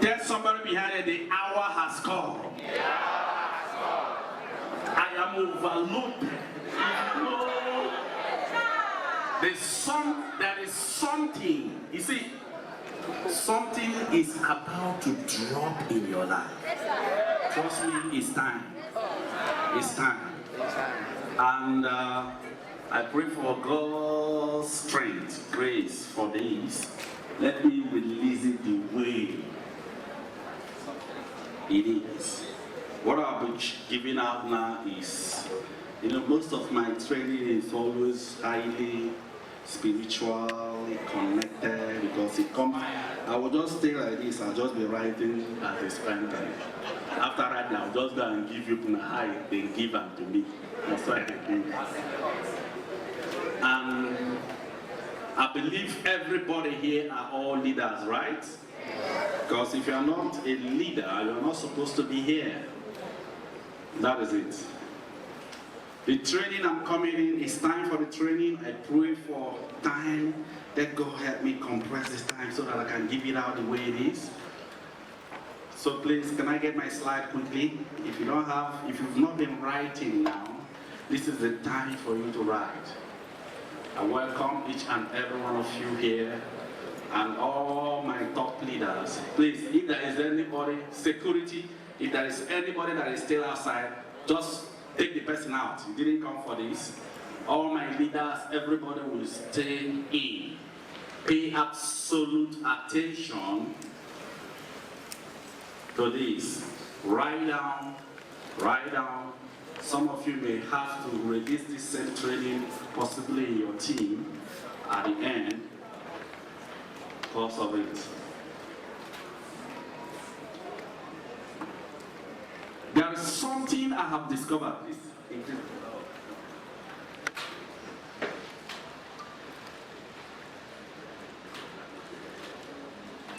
Tell somebody behind it, the hour has come. The hour has come. I am overloaded. There is something. You see, something is about to drop in your life. Trust me, it's time. It's time. And I pray for God's strength, grace for this. Let me release it the way it is. What I'll be giving out now is, most of my training is always highly spiritually connected, because it comes, I will just stay like this, I'll just be writing at the same time. After writing, I'll just go and give you high, then give them to me. That's why I do. And I believe everybody here are all leaders, right? Because if you are not a leader, you're not supposed to be here. That is it. The training I'm coming in, it's time for the training. I pray for time. Let God help me compress this time so that I can give it out the way it is. So please, can I get my slide quickly? If you've not been writing now, this is the time for you to write. I welcome each and every one of you here and all my top leaders. Please, if there is anybody, security, if there is anybody that is still outside, just take the person out. You didn't come for this. All my leaders, everybody will stay in. Pay absolute attention to this. Write down. Some of you may have to release this same training, possibly in your team, at the end, because of it. There is something I have discovered.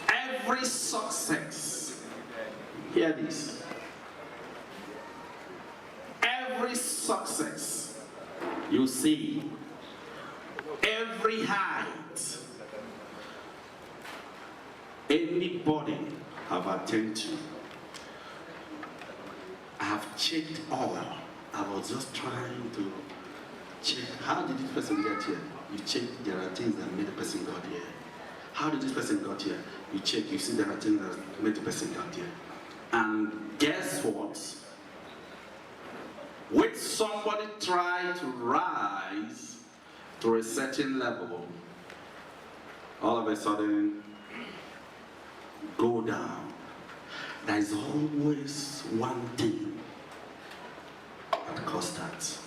Every success, hear this. Every success you see, every height anybody have attained to, I have checked all. I was just trying to check, how did this person get here? You check, there are things that made the person got here. How did this person got here? You check, you see there are things that made the person got here. And guess what? When somebody try to rise to a certain level, all of a sudden go down. There is always one thing that causes that.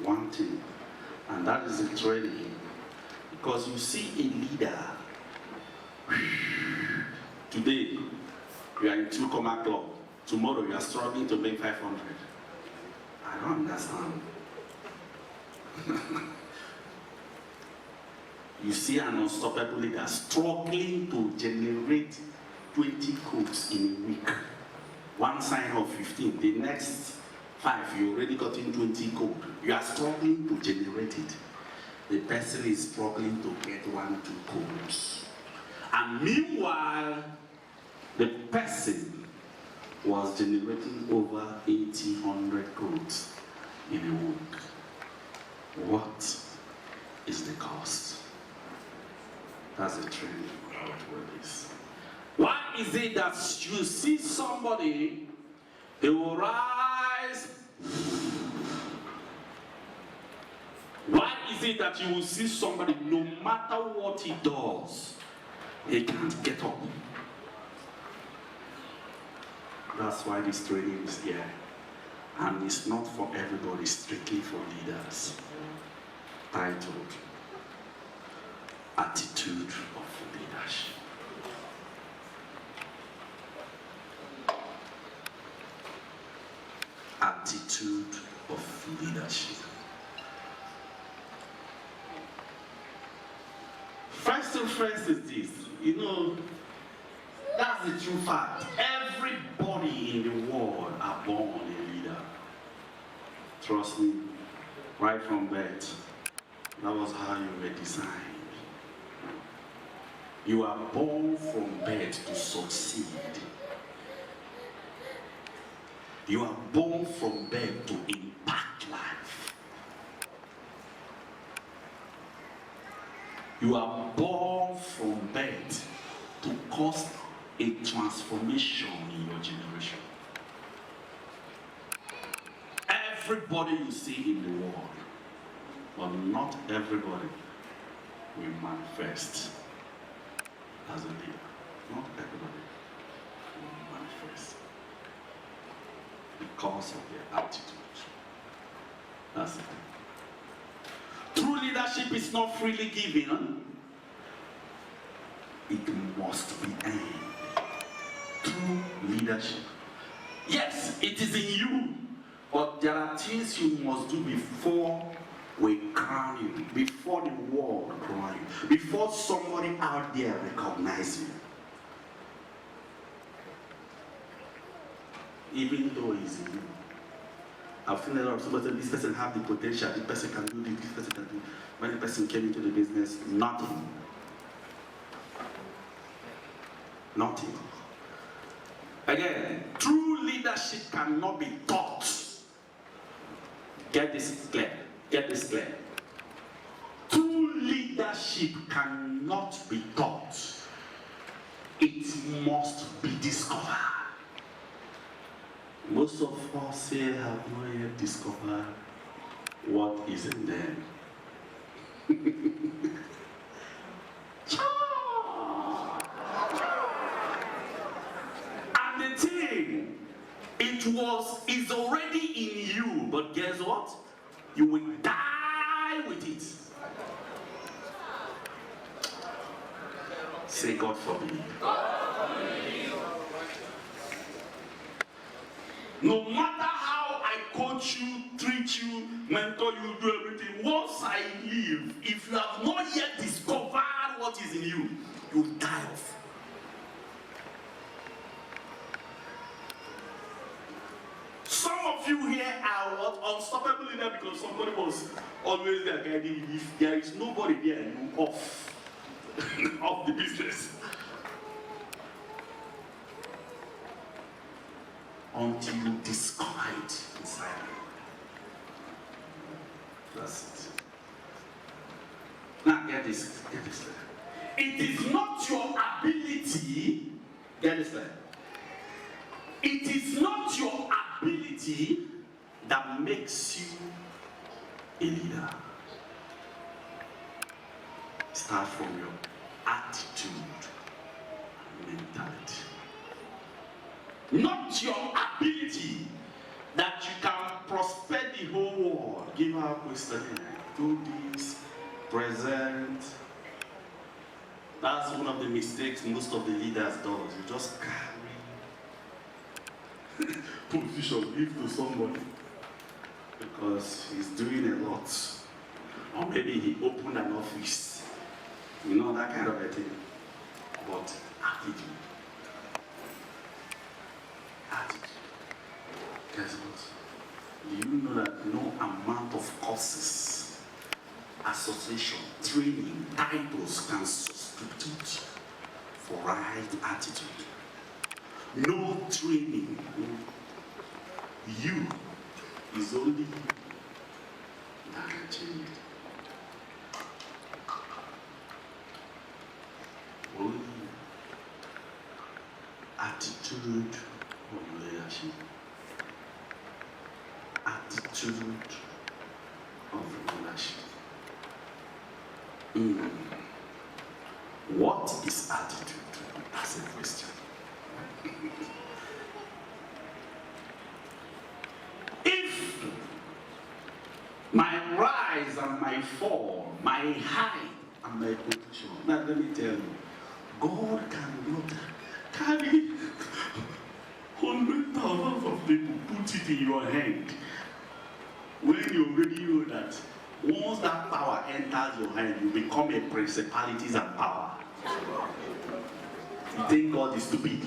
One thing, and that is the training. Because you see a leader, today you are in 2 Comma Club, tomorrow you are struggling to make 500. I don't understand. You see an unstoppable leader struggling to generate 20 codes in a week. One sign of 15, the next 5 you already got in 20 code. You are struggling to generate it. The person is struggling to get 1, 2 codes. And meanwhile, the person was generating over 1,800 codes in a week. What is the cost? That's the training about what it is. Why is it that you see somebody, he will rise? Why is it that you will see somebody, no matter what he does, he can't get up? That's why this training is here. And it's not for everybody, strictly for leaders. Titled Attitude of Leadership. Attitude of leadership. First and first is this, that's the true fact. Everybody in the world are born a leader. Trust me, right from birth, that was how you were designed. You are born from birth to succeed. You are born from birth to impact life. You are born from birth to cause a transformation in your generation. Everybody you see in the world, but not everybody will manifest as a leader. Not everybody will manifest because of their attitude. That's it. True leadership is not freely given. It must be earned. True leadership. Yes, it is in you, but there are things you must do before we crown you, before the world crown you, before somebody out there recognizes you. Even though it's in you. I've seen a lot of people say, this person have the potential, this person can do this person can do. When the person came into the business, nothing. Nothing. Again, true leadership cannot be taught. Get this clear. Get this clear. True leadership cannot be taught. It must be discovered. Most of us here have not yet discovered what is in them. And the thing, is already in you, but guess what? You will die with it. Say, God forbid. No matter how I coach you, treat you, mentor you, do everything, once I leave, if you have not yet discovered what is in you, you will die off. Some of you here are what? Unstoppable leader because somebody was always there guiding you. If there is nobody there, you off of the business. Until you discover it inside you. That's it. Now get this. It is not your ability. Get this. It is not your ability that makes you a leader. Start from your attitude and mentality. Not your ability that you can prosper the whole world. Give her a question. Do this, present. That's one of the mistakes most of the leaders do. You just carry position, give to somebody because he's doing a lot. Or maybe he opened an office. You know, that kind of a thing. But attitude. Guess what? Do you know that no amount of courses, association, training, titles can substitute for right attitude? No training. You is only you that can change it. Only you. Attitude of leadership. Attitude of leadership. What is attitude? That's a question. If my rise and my fall, my height and my position, now let me tell you, God cannot carry 100,000 of people, put it in your hand when you already know that once that power enters your hand, you become a principalities and power. You think God is stupid?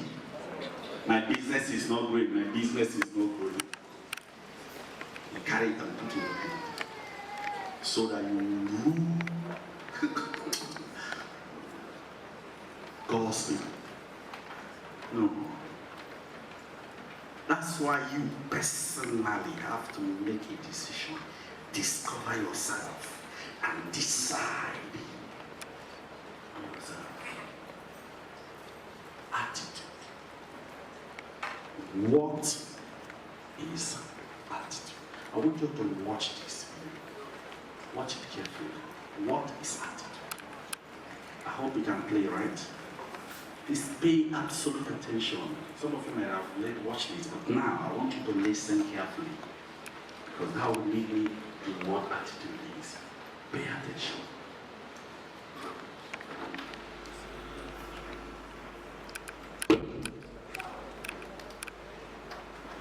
My business is not growing, my business is not growing. You carry it and put it in your hand so that you rule. God's people. No. That's why you personally have to make a decision. Discover yourself and decide on yourself. Attitude. What is attitude? I want you to watch this video. Watch it carefully. What is attitude? I hope you can play, right? Please pay absolute attention. Some of you may have watched it, but now I want you to listen carefully, because that will lead me to what attitude is. Pay attention.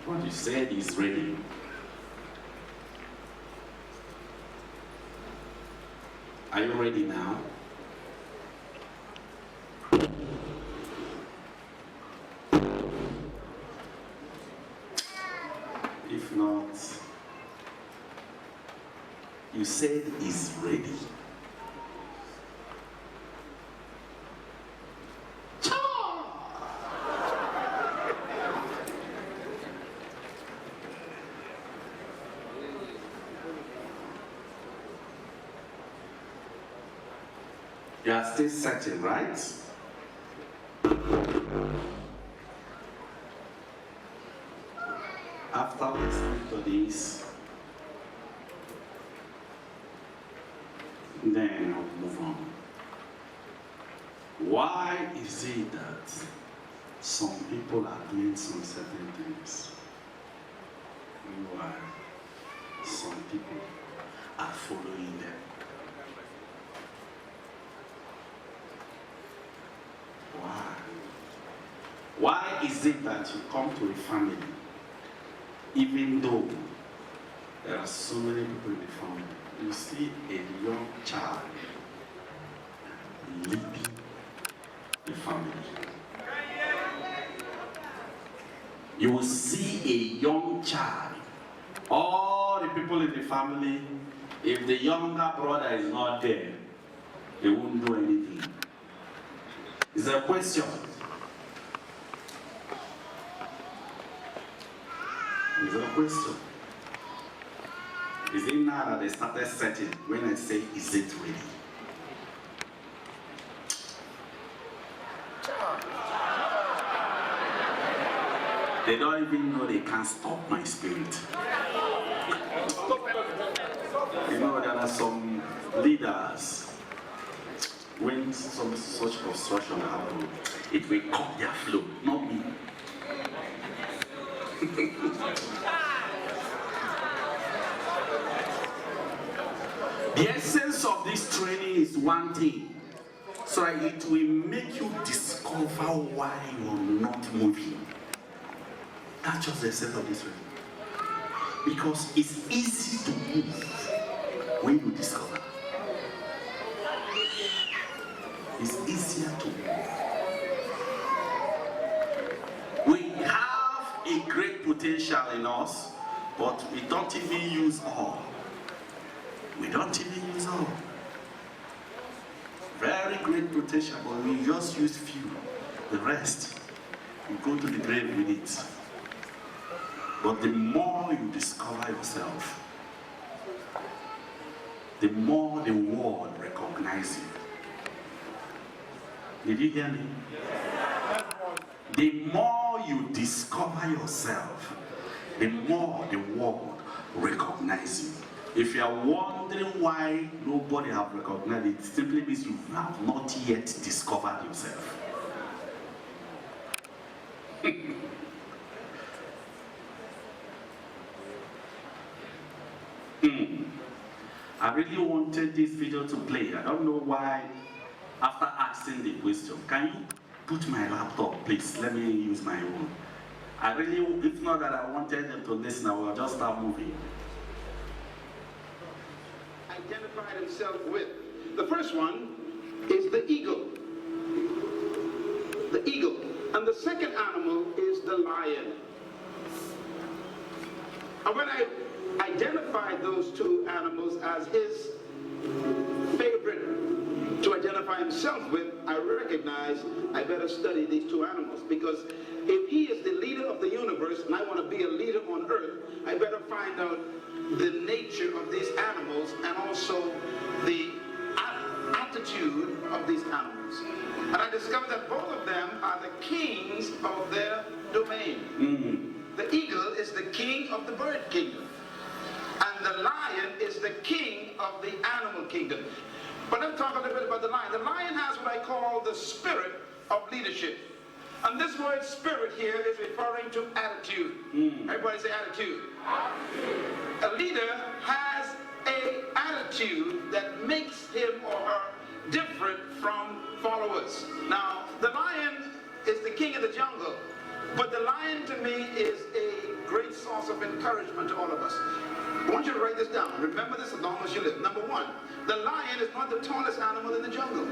What you said is ready. Are you ready now? If not, you said is ready. You are still searching, right? After listening to this, then I'll move on. Why is it that some people are doing some certain things, while some people are following them? Why? Why is it that you come to a family, even though there are so many people in the family, you see a young child leading the family? You will see a young child. All the people in the family, if the younger brother is not there, they won't do anything. It's a question. It's a question. Is it now that they started setting when I say, is it ready? They don't even know they can't stop my spirit. You know, there are some leaders, when some such construction happens, it will cut their flow, not me. The essence of this training is one thing, so it will make you discover why you're not moving. That's just the essence of this training. Because it's easy to move when you discover. It's easier to move. We have a great potential in us, but we don't even use all. We don't even use all. Very great potential, but we just use few. The rest, we go to the grave with it. But the more you discover yourself, the more the world recognizes you. Did you hear me? The more you discover yourself, the more the world recognizes you. If you are wondering why nobody has recognized it, simply means you have not yet discovered yourself. I really wanted this video to play. I don't know why, after asking the question, can you put my laptop, please? Let me use my own. I really, if not that I wanted them to listen, I will just start moving. Identified himself with. The first one is the eagle. The eagle. And the second animal is the lion. And when I identified those two animals as his favorite to identify himself with, I recognize I better study these two animals, because if he is the leader of the universe and I want to be a leader on earth, I better find out the nature of these animals and also the attitude of these animals. And I discovered that both of them are the kings of their domain. The eagle is the king of the bird kingdom, and the lion is the king of the animal kingdom. But let's talk a little bit about the lion. The lion has what I call the spirit of leadership. And this word spirit here is referring to attitude. Everybody say attitude. Attitude. A leader has an attitude that makes him or her different from followers. Now, the lion is the king of the jungle, but the lion to me is a great source of encouragement to all of us. I want you to write this down. Remember this as long as you live. Number one, the lion is not the tallest animal in the jungle.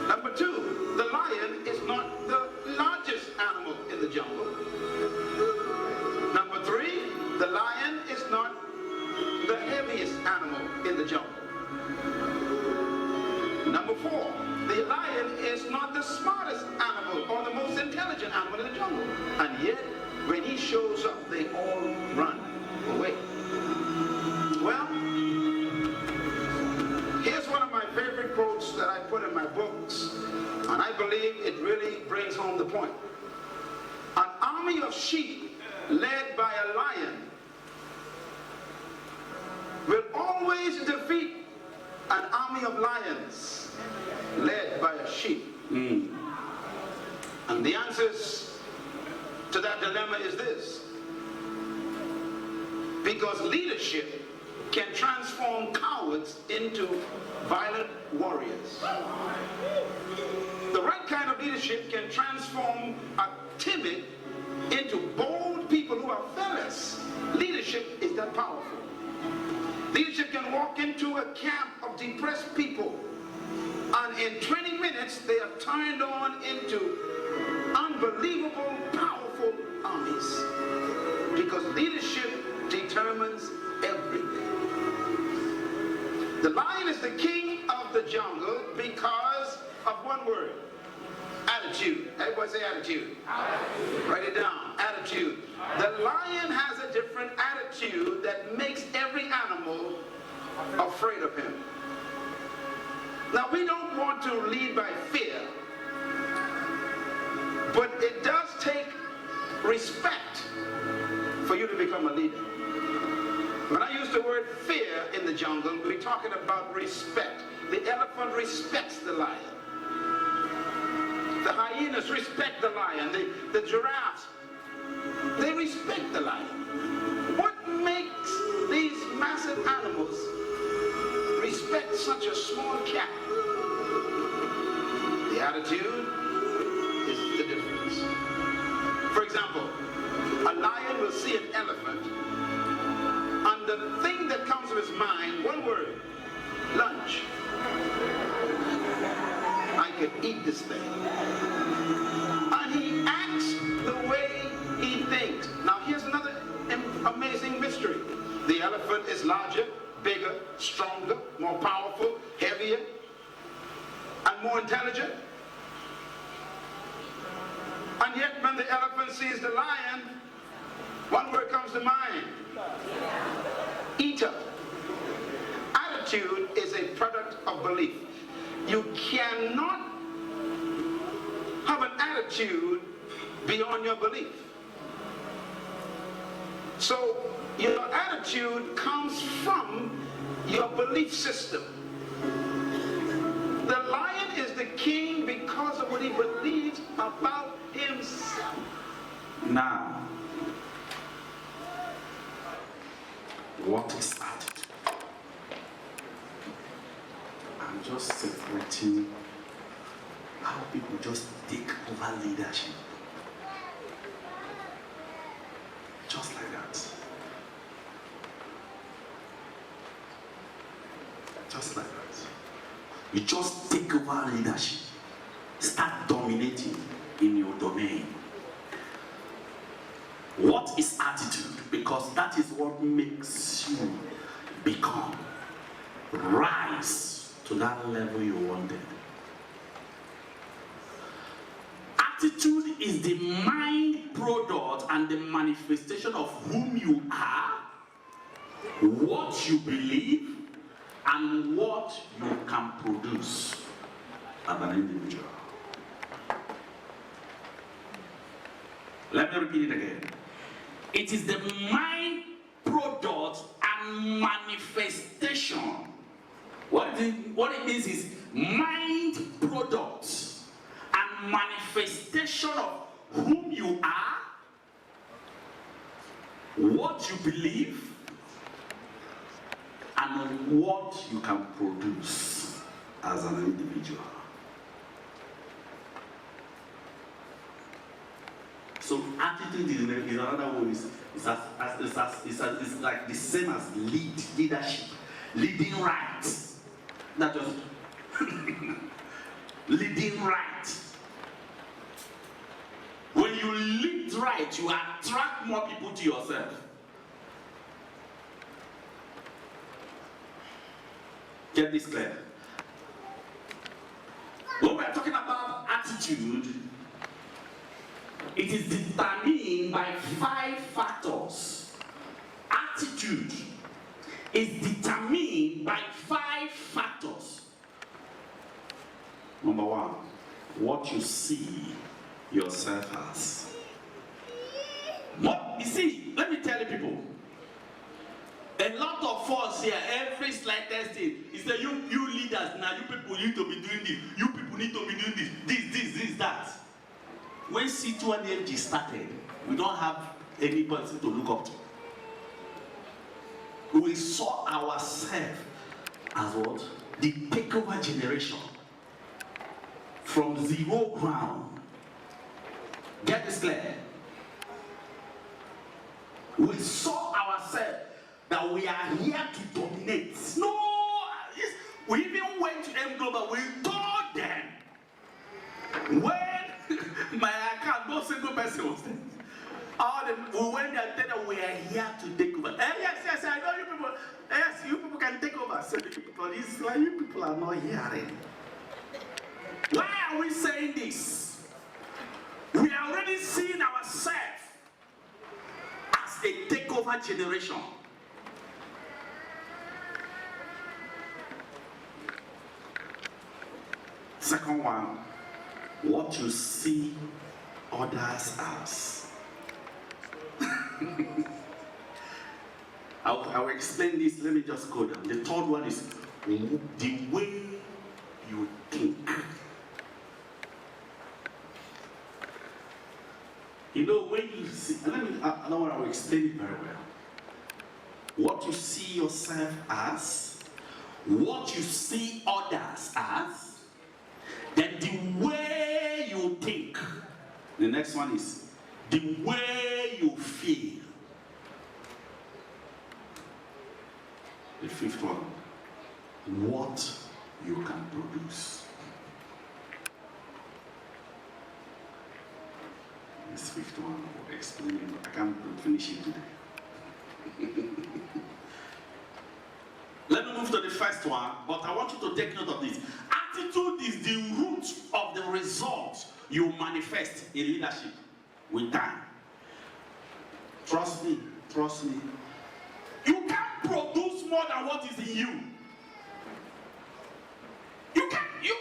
Number two, the lion is not the largest animal in the jungle. Number three, the lion is not the heaviest animal in the jungle. Number four, the lion is not the smartest animal or the most intelligent animal in the jungle. And yet, when he shows up, they all run away. Well, here's one of my favorite quotes that I put in my books, and I believe it really brings home the point. An army of sheep led by a lion will always defeat an army of lions led by a sheep. And the answers to that dilemma is this: because leadership can transform cowards into violent warriors. The right kind of leadership can transform a timid into bold people who are fearless. Leadership is that powerful. Leadership can walk into a camp of depressed people, and in 20 minutes they are turned on into unbelievable, powerful armies. Because leadership determines everything. The lion is the king of the jungle because of one word: attitude. Everybody say attitude. Attitude. Write it down. Attitude. The lion has a different attitude that makes every animal afraid of him. Now, we don't want to lead by fear, but it does take respect for you to become a leader. When I use the word fear in the jungle, we're talking about respect. The elephant respects the lion. The hyenas respect the lion. The giraffes, they respect the lion. What makes these massive animals respect such a small cat? The attitude is the difference. For example, a lion will see an elephant, and the thing that comes to his mind, one word: lunch. I could eat this thing. And he acts the way he thinks. Now here's another amazing mystery. The elephant is larger, bigger, stronger, more powerful, heavier, and more intelligent. And yet when the elephant sees the lion, one word comes to mind: eater. Attitude is a product of belief. You cannot have an attitude beyond your belief. So your attitude comes from your belief system. The lion is the king because of what he believes about himself. Now, what is attitude? I'm just separating how people just take over leadership. Just like that. Just like that. You just take over leadership. Start dominating in your domain. What is attitude? Because that is what makes you become. Rise to that level you wanted. Attitude is the mind product and the manifestation of whom you are, what you believe, and what you can produce as an individual. Let me repeat it again. It is the mind product and manifestation. What it means is mind product and manifestation of whom you are, what you believe, and what you can produce as an individual. So attitude is another word. It's like the same as leadership, leading right. That just leading right. When you lead right, you attract more people to yourself. Get this clear. When we are talking about attitude, it is determined by 5 factors. Attitude is determined by 5 factors. Number 1, what you see yourself as. You see, let me tell you people, a lot of us here, every slightest thing, is that you leaders, now you people need to be doing this, you people need to be doing this, that. When C2 and FG started, we don't have anybody to look up to. We saw ourselves as what? The takeover generation. From zero ground. Get this clear. We saw ourselves that we are here to dominate. No, we even went to M Global, we told them, when my account, no single person was there. We went there and said that we are here to take over. Yes, I know you people. Yes, you people can take over. So but it's like you people are not hearing. Why are we saying this? We are already seeing ourselves as a takeover generation. Second one, what you see others as. I will explain this. Let me just go down. The third one is the way you think. You know, when you see, I will explain it very well. What you see yourself as, what you see others as, then the way you think. The next one is the way you feel. The fifth one, what you can produce. This fifth one, I will explain it, but I can't finish it today. Let me move to the first one, but I want you to take note of this. Attitude is the root of the result you manifest in leadership with time. Trust me. You can't produce more than what is in you. You can't. You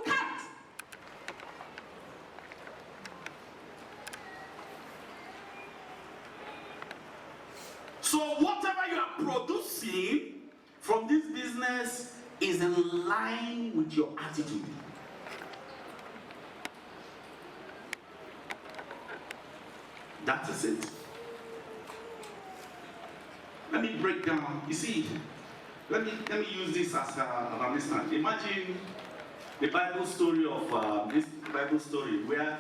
can't. So whatever you are producing from this business is in line with your attitude. That is it. Let me break down. You see, let me use this as an instance. Imagine the Bible story of this Bible story where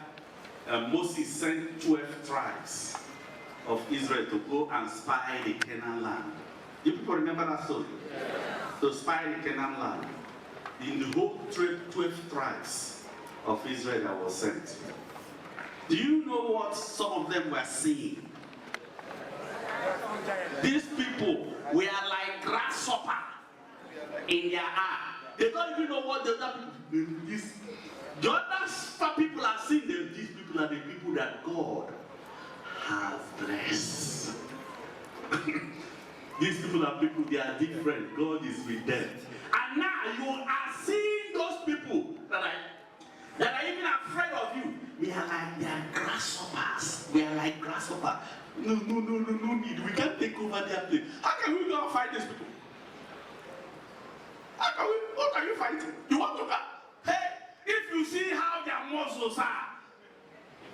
Moses sent 12 tribes of Israel to go and spy the Canaan land. You people remember that story? Yeah. To spy the Canaan land. In the whole 12 tribes of Israel that was sent. Do you know what some of them were seeing? These people were like grasshopper in their eye. They don't even know what the other people. The other people are seeing them. These people are the people that God has blessed. These people are people, they are different. God is with them. And now you are seeing those people that are even afraid of you. They are grasshoppers. We are like grasshoppers. No need. We can't take over their place. How can we go and fight these people? How can we? What are you fighting? You want to go? Hey, if you see how their muscles are,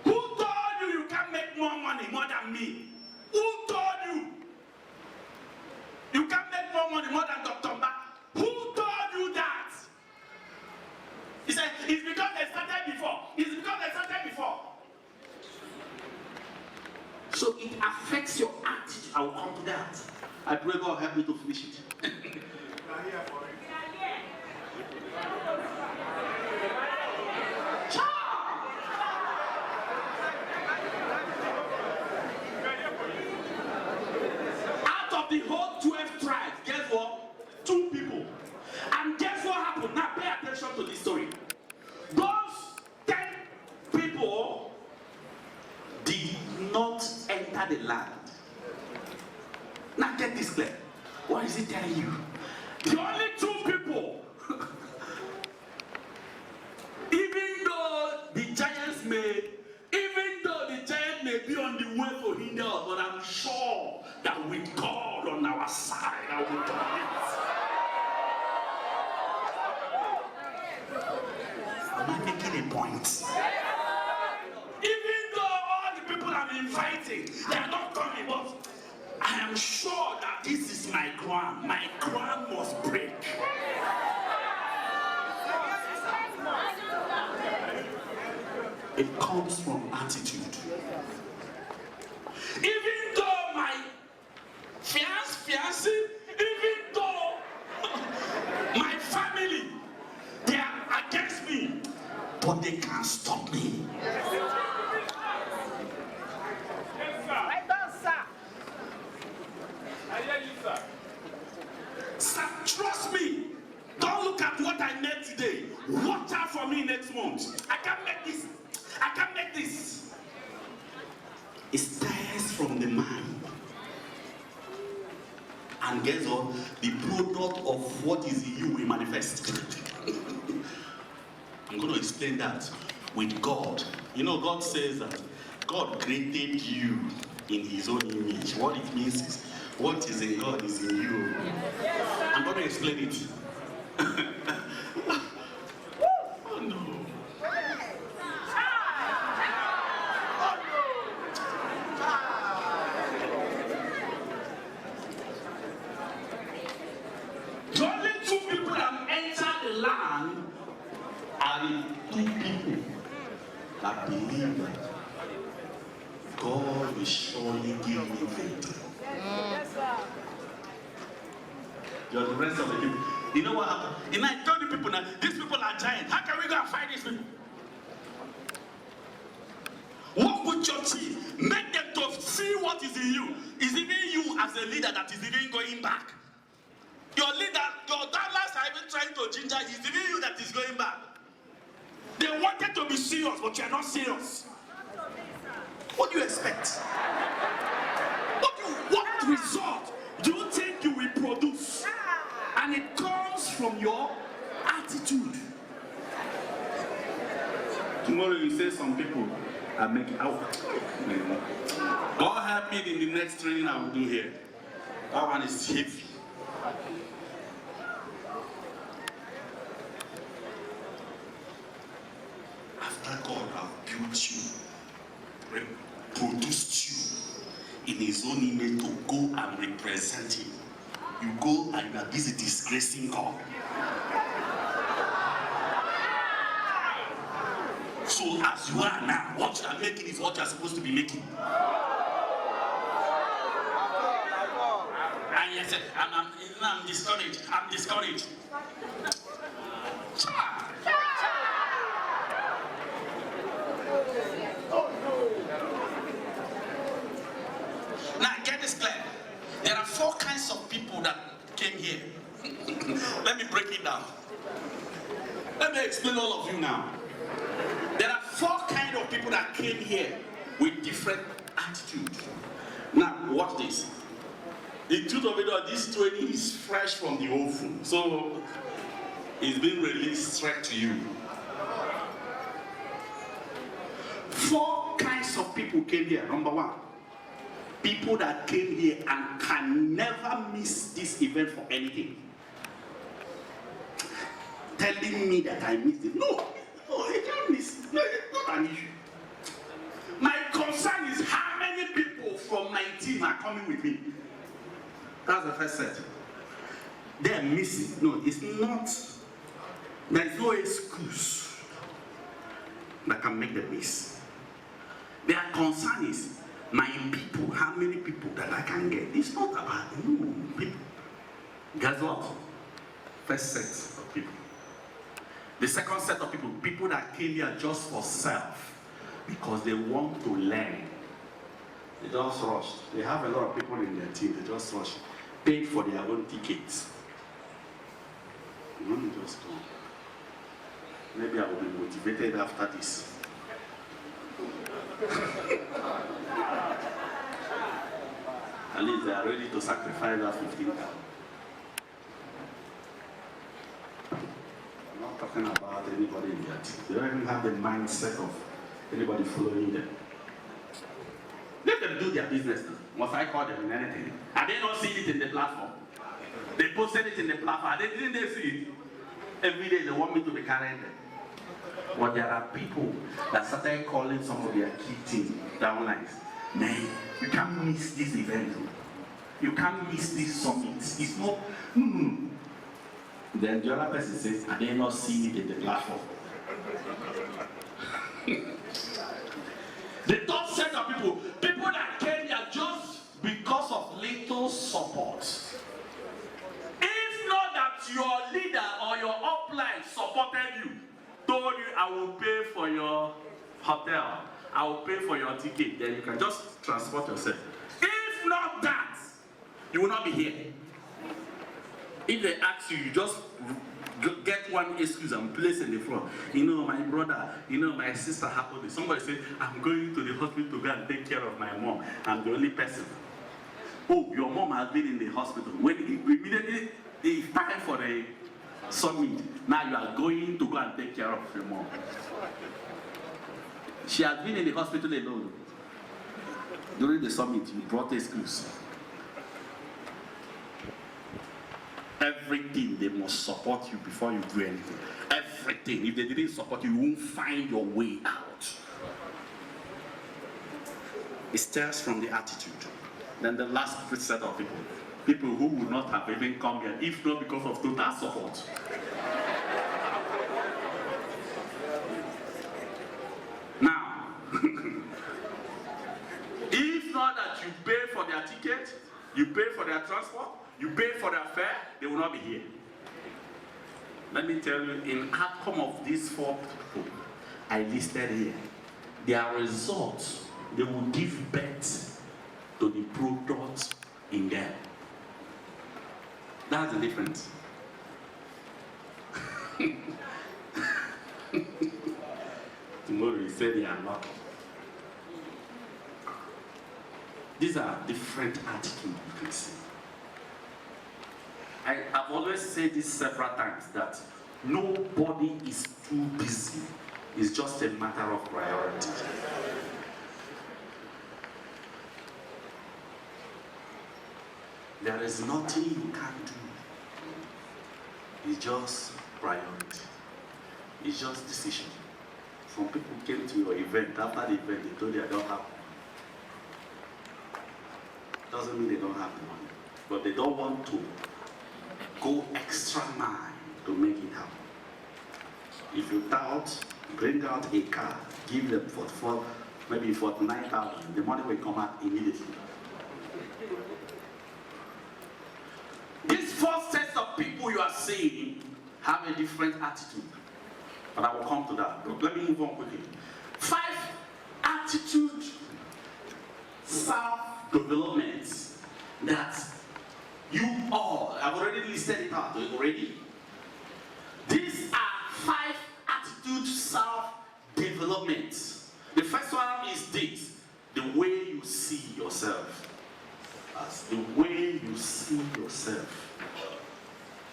who told you you can't make more money more than me? Who told you? You can't make more money more than Dr. Mba. Who told you that? He said, it's because they started before. It's because they started before. So it affects your attitude. I will come to that. I pray God help me to finish it. Out of the whole 12 tribes, guess what? 2 people. And guess what happened? Now pay attention to this story. Those 10 people did not enter the land. Now get this clear. What is he telling you? The only 2 people, even though the giants may be on the way to hinder us, but I'm sure that with God on our side, I will do it. Am I making a point? Even though all the people I'm inviting, they are not coming, but I am sure that this is my ground. My ground must break. It comes from attitude. Even though my fiancé, even though my family, they are against me, but they can't stop me. Sir, trust me. Don't look at what I made today. Watch out for me next month. I can't make this. I can't make this. It starts from the mind. And guess what? The product of what is in you will manifest. I'm going to explain that with God. You know, God says that God created you in his own image. What it means is, what is in God is in you. I'm going to explain it. Oh no. The only 2 people that enter the land are the 2 people that believe that God will surely give me victory. You're the rest of the people. You know what happened? And I told the people now, these people are giants. How can we go and fight these people? Work with your team. Make them to see what is in you. It's even you as a leader that is even going back. Your leader, your dollars are even trying to ginger. It's even you that is going back. They wanted to be serious, but you are not serious. What do you expect? What result do you think you will produce? And it comes from your attitude. Tomorrow you say some people are making out. God help me in the next training I will do here. That one is heavy. After God has built you, produced you in his own image to go and represent him, you go and you are busy disgracing God. So as you are now, what you are making is what you are supposed to be making. And you say, I'm discouraged. I'm discouraged. Now get this clear. There are 4 kinds of people that came here. Let me break it down. all of you now. There are 4 kinds of people that came here with different attitudes. Now, watch this. The truth of it all, this training is fresh from the oven. So, it's been released straight to you. 4 kinds of people came here. Number 1, people that came here and can never miss this event for anything. Telling me that I missed it. No, you can't miss it. No, it's not an issue. My concern is how many people from my team are coming with me. That's the first set. They're missing. No, it's not. There is no excuse that can make them miss. Their concern is my people, how many people that I can get. It's not about people. Guess what? First set of people. The second set of people, people that came here just for self, because they want to learn. They just rushed. They have a lot of people in their team, they just rushed. Paid for their own tickets. Let me just go. Maybe I will be motivated after this. At least they are ready to sacrifice that 15,000. I'm not talking about anybody in their team. They don't even have the mindset of anybody following them. Let them do their business now. Must I call them in anything? Are they not seeing it in the platform? They posted it in the platform. Didn't they see it? Every day they want me to be carrying them. But there are people that started calling some of their key team downlines. Man, you can't miss this event. You can't miss this summit. It's not. Then the other person says, are they not seeing it in the platform? The third set of people that came here just because of little support. If not that your leader or your upline supported you, told you, I will pay for your hotel, I will pay for your ticket, then you can just transport yourself. If not that, you will not be here. If they ask you, you just get one excuse and place in the front. You know, my brother, you know, my sister happened. Somebody said, I'm going to the hospital to go and take care of my mom. I'm the only person. Oh, your mom has been in the hospital. When immediately it's time for the summit, now you are going to go and take care of your mom. She has been in the hospital alone. During the summit, you brought excuse. Everything, they must support you before you do anything. Everything. If they didn't support you, you won't find your way out. It starts from the attitude. Then the last set of people. People who would not have even come here if not because of total support. Now, if not that you pay for their ticket, you pay for their transport, you pay for their fare, they will not be here. Let me tell you, in outcome of these 4 people I listed here, their results, they will give birth to the product in them. That's the difference. Tomorrow you say they are lucky. These are different attitudes you can see. I've always said this several times that nobody is too busy. It's just a matter of priority. There is nothing you can't do. It's just priority. It's just decision. Some people came to your event, after the event they told you I don't have money. Doesn't mean they don't have the money, but they don't want to go extra mile to make it happen. If you doubt, bring out a car, give them maybe 49,000, the money will come out immediately. These 4 sets of people you are seeing have a different attitude. But I will come to that. But let me move on quickly. 5 attitude self-developments that you all, I've already listed it out already. These are 5 attitudes attitude self-development. The first one is this: the way you see yourself. That's the way you see yourself.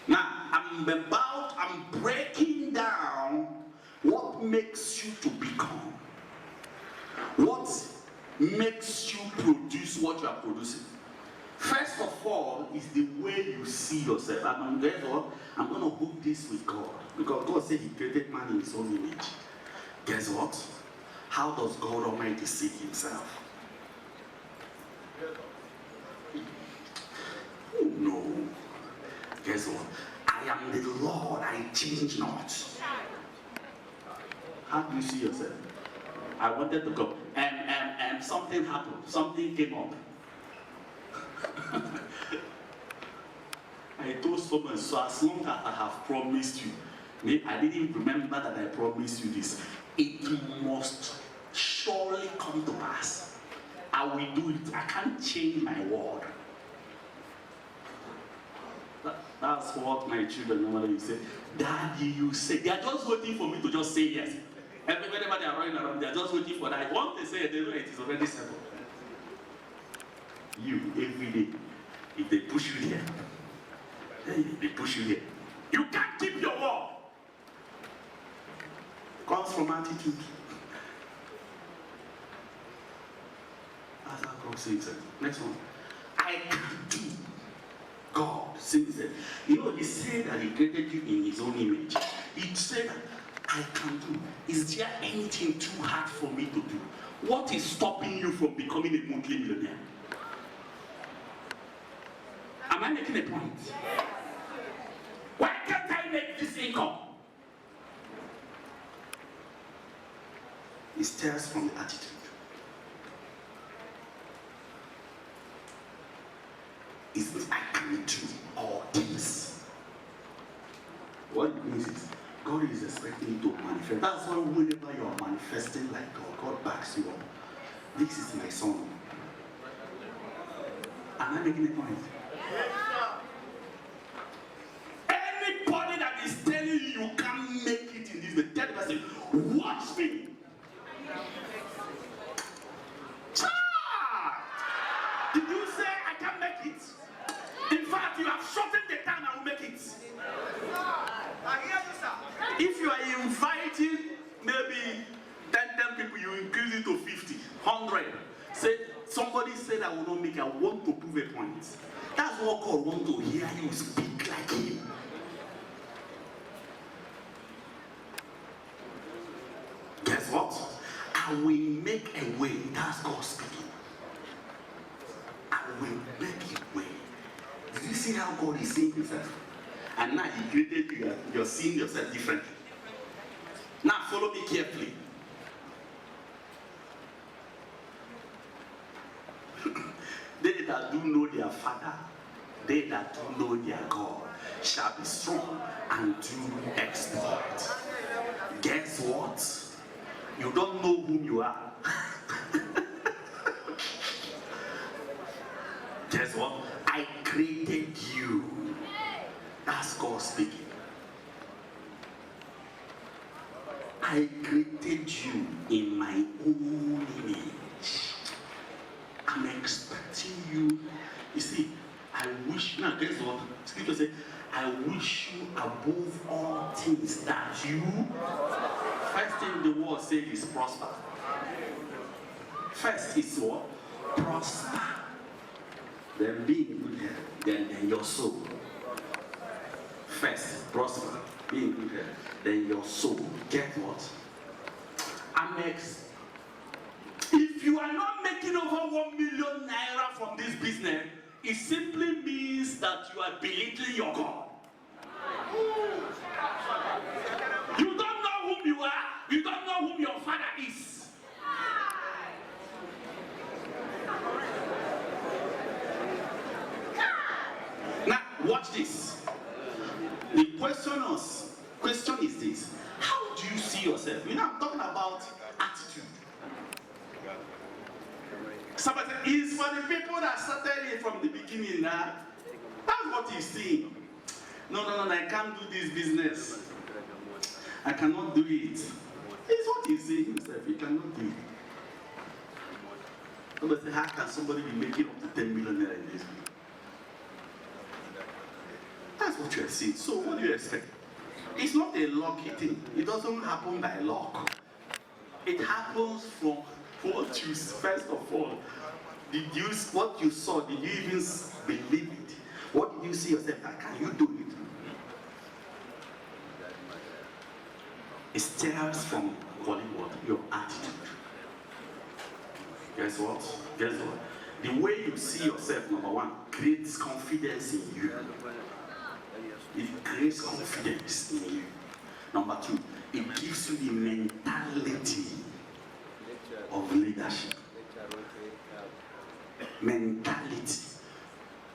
Now, I'm breaking down what makes you to become. What makes you produce what you are producing. First of all is the way you see yourself. I'm going to hook this with God. Because God said he created man in his own image. Guess what? How does God Almighty see himself? Oh no. Guess what? I am the Lord, I change not. How do you see yourself? I wanted to go. And something happened. Something came up. I told someone, so as long as I have promised you, I didn't remember that I promised you this. It must surely come to pass. I will do it. I can't change my word. That's what my children normally say. Daddy, you say. They are just waiting for me to just say yes. Whenever they are running around, they are just waiting for that. Once they say it, they know it is already settled. You, every day, if they push you there, they push you there. You can't keep your word. Comes from attitude. That's how God says it. Next one. I can do. God says it. You know, he said that he created you in his own image. He said that I can do. Is there anything too hard for me to do? What is stopping you from becoming a multi-millionaire? Am I making a point? Why can't I make this income? It stems from the attitude. It's I can do all things. What it means is God is expecting you to manifest. That's why whenever you are manifesting like God, God backs you up. This is my son. Am I making a point? Anybody that is telling you you can't make it in this, tell the person, watch me. Did you say I can't make it? In fact, you have shortened the time I will make it. I hear you, sir. If you are inviting maybe 10 people, you increase it to 50, 100. Say, somebody said I will not make it. I want to prove a point. That's what God wants to hear you speak like him. Guess what? I will make a way. That's God speaking. I will make a way. Did you see how God is seeing himself? And now he created you. You're seeing yourself differently. Now follow me carefully. They that do know their Father, they that do know their God, shall be strong and do exploit. Guess what? You don't know whom you are. Guess what? I created you. That's God speaking. I created you in my own image. I'm expecting you. You see, I wish, now guess what? Scripture says, I wish you above all things that you, first thing the word says is prosper. First is what? Prosper. Then be in good health. Then your soul. First, prosper. Be in good health. Then your soul. Get what? If you are not making over 1 million naira from this business, it simply means that you are belittling your God. You don't know whom you are. You don't know whom your Father is. Now, watch this. The question is this. How do you see yourself? You know, I'm talking about attitude. Somebody said, it's for the people that started it from the beginning. That's what he's saying. No, I can't do this business. I cannot do it. It's what he's saying himself. He cannot do it. Somebody say, how can somebody be making up to 10 million naira in this week? That's what you're saying. So what do you expect? It's not a lucky thing. It doesn't happen by luck. It happens from what you, first of all, what you saw, did you even believe it? What did you see yourself? Can you do it? It stems from what? Your attitude. Guess what? Guess what? The way you see yourself, number one, creates confidence in you. It creates confidence in you. Number two, it gives you the mentality of leadership. Mentality.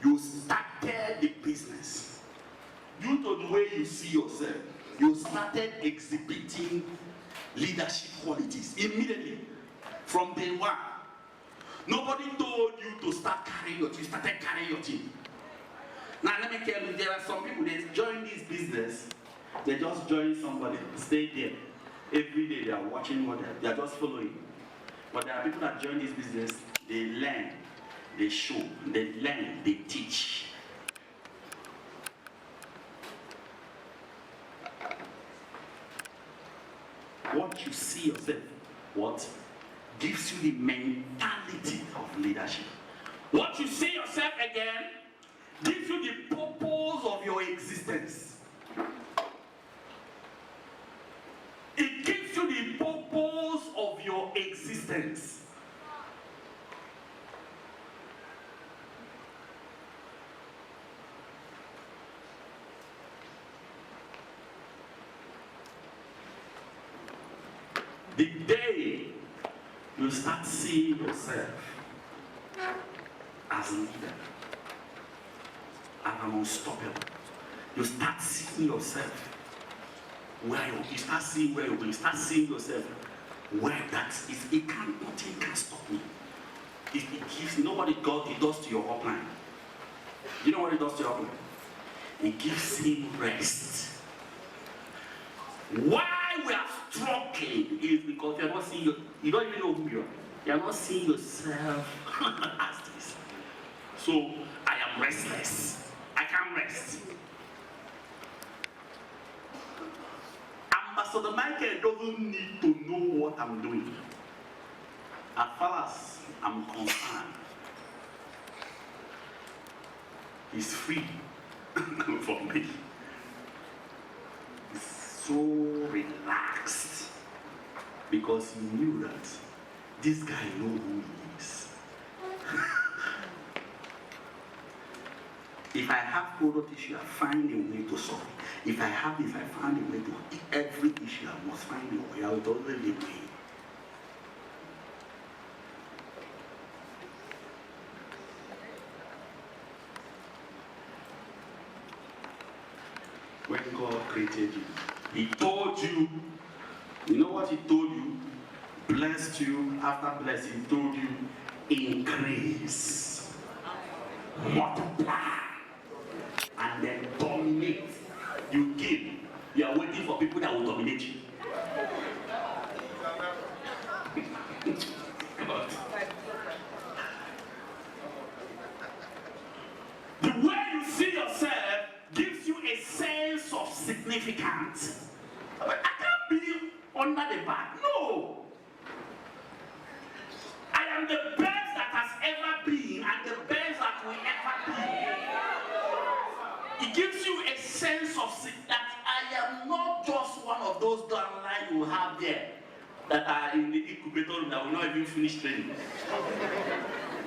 You started the business. Due to the way you see yourself, you started exhibiting leadership qualities immediately from day one. Nobody told you to start carrying your team. You started carrying your team. Now let me tell you, there are some people that join this business. They just join somebody, stay there. Every day they are watching what they are just following. But there are people that join this business, they learn, they show, they learn, they teach. What you see yourself, what gives you the mentality of leadership. What you see yourself again gives you the purpose of your existence. It gives you the purpose of your existence. The day you start seeing yourself as a leader, as an unstoppable, you start seeing yourself where you start seeing where you start seeing yourself where that is. It can't, nothing can stop me. It gives nobody God. It does to your upline. You know what it does to your upline? It gives him rest. Why we are struggling is because you are not seeing you don't even know who you are. You are not seeing yourself as this. So I am restless. I can't rest. Ambassador Michael doesn't need to know what I'm doing. As far as I'm concerned, he's free for me. He's so relaxed because he knew that this guy knows who he is. If I have product issue, I find a way to solve it. If I find a way to every issue, I must find a way. I will always be way. When God created you, he told you, you know what he told you? Blessed you, after blessing, he told you, increase, multiply, and then dominate. You give. You are waiting for people that will dominate you. The way you see yourself gives you a sense of significance. I can't be under the back. No. I am the best that has ever been and the best that will ever be. It gives you a sense of that I am not just one of those downline you have there that are in the incubator room that will not even finish training.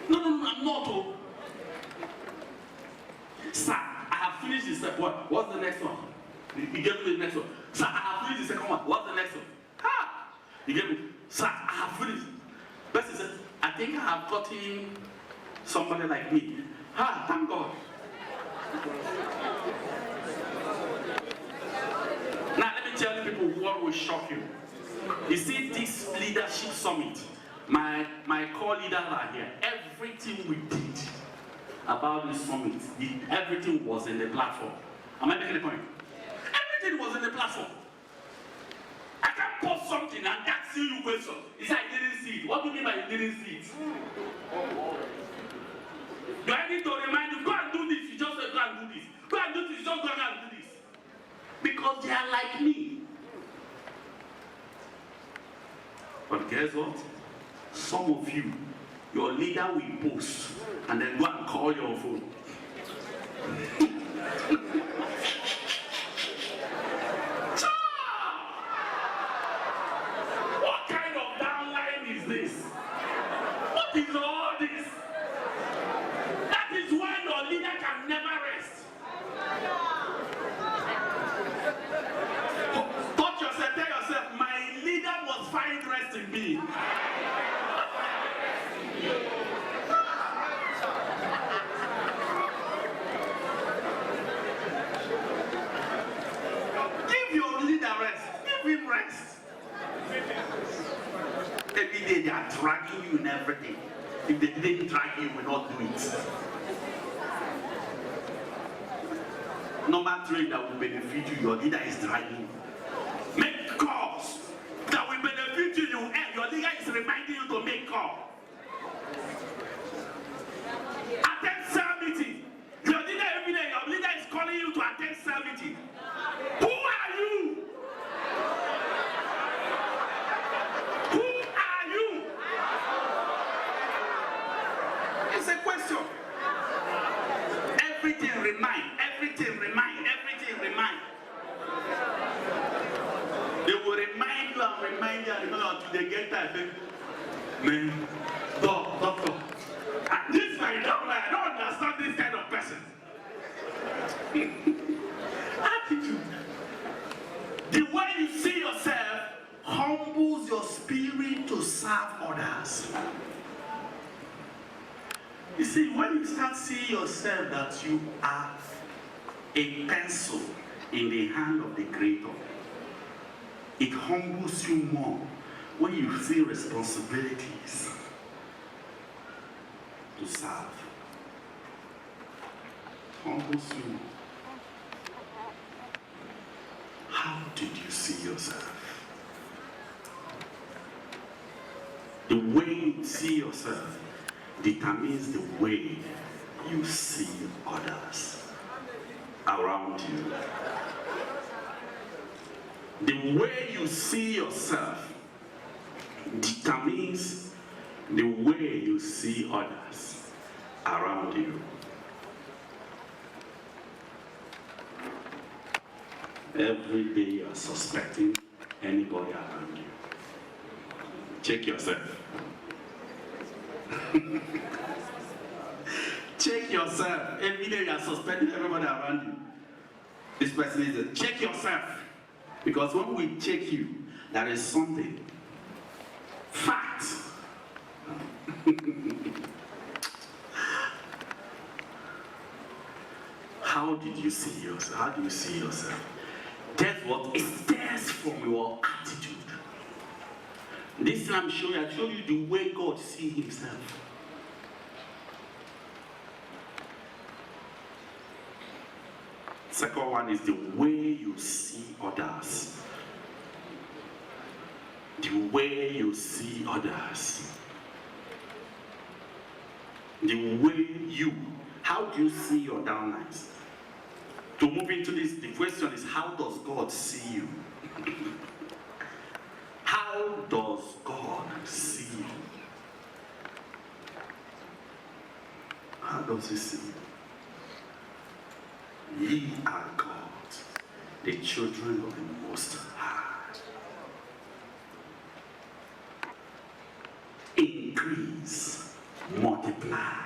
No, I'm not. Oh. Sir, I have finished this. What? What's the next one? He gave me the next one. Sir, I have finished the second one. What's the next one? Ha! He gave me. Sir, I have finished. Best he said, I think I have gotten somebody like me. Ha! Thank God. Now let me tell you people what will shock you. You see this leadership summit. My core leaders are here. Everything we did about this summit, everything was in the platform. Am I making a point? Everything was in the platform. post something and asks you questions. He said, I didn't see it. What do you mean by you didn't see it? Do I need to remind you, go and do this? You just say, go and do this. Go and do this, just go and do this. Because they are like me. But guess what? Some of you, your leader will post and then go and call your phone. What kind of downline is this? What is all this? That is why your leader can never rest. Touch yourself, tell yourself, my leader must find rest in me. Give your leader rest. Give him rest. Every day they are dragging you in everything. If they didn't drag you, will not do it. Number 3 that will benefit you, your leader is dragging you. Make calls that will benefit you. Your leader is reminding you to make calls. Attend cell meeting. Your leader every day, your leader is calling you to attend cell meeting. Who are you? Who are you? It's a question. Everything remind, everything remind, everything remind. They will remind you and remind you until they get tired. Man, doctor. And this my doctor, I don't understand this kind of person. Attitude. The way you see yourself humbles your spirit to serve others. You see, when you start seeing yourself that you are a pencil in the hand of the Creator, it humbles you more when you feel responsibilities to serve. It humbles you more. How did you see yourself? The way you see yourself determines the way you see others around you. The way you see yourself determines the way you see others around you. Every day you are suspecting anybody around you. Check yourself. Check yourself. Every day you are suspecting everybody around you. This person is a check yourself. Because when we check you, there is something. Fact. How did you see yourself? How do you see yourself? Guess what? It stems from your attitude. This time I'm showing you, I showed you the way God sees himself. Second one is the way you see others. The way you see others. The way you, how do you see your downlines? To move into this, the question is, how does God see you? How does God see you? How does he see you? Ye are God, the children of the Most High. Increase, multiply,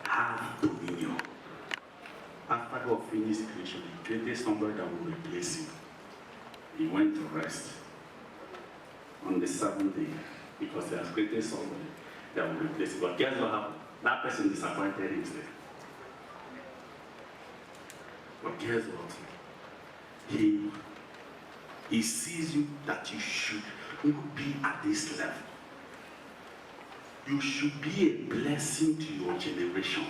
have dominion. After God finished creation, he created somebody that will replace him. He went to rest on the 7th day because he has created somebody that will replace him. But guess what happened? That person disappointed him instead. But guess what? He sees you that you should not be at this level. You should be a blessing to your generation.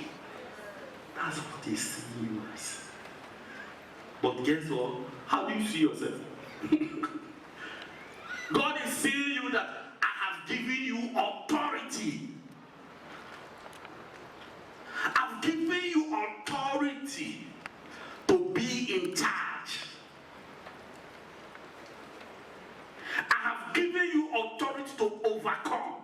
That's what he sees you as. But guess what? How do you see yourself? God is saying you that I have given you authority. I've given you authority to be in charge. I have given you authority to overcome.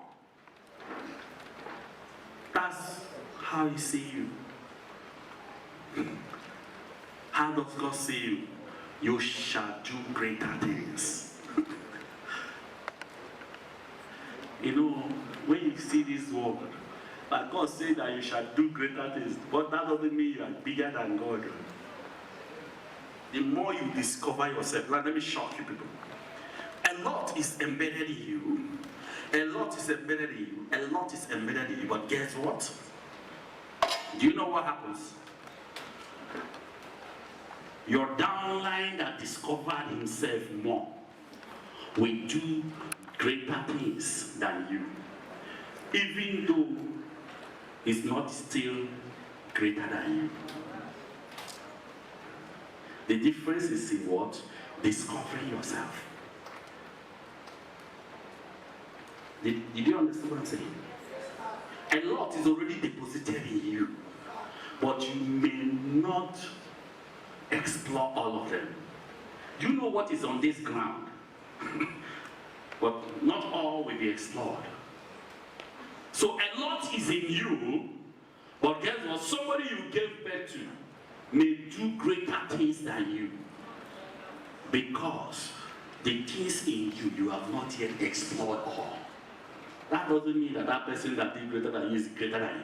That's how He sees you. How does God see you? You shall do greater things. You know, when you see this word, but God said that you shall do greater things, but that doesn't mean you are bigger than God. The more you discover yourself, let me shock you people. A lot is embedded in you. A lot is embedded in you. A lot is embedded in you. But guess what? Do you know what happens? Your downline that discovered himself more will do greater things than you, even though he's not still greater than you. The difference is in what? Discovering yourself. Did you understand what I'm saying? A lot is already deposited in you, but you may not explore all of them. Do you know what is on this ground? But not all will be explored. So a lot is in you, but guess what? Somebody you gave birth to may do greater things than you, because the things in you, you have not yet explored all. That doesn't mean that that person that did greater than you is greater than you.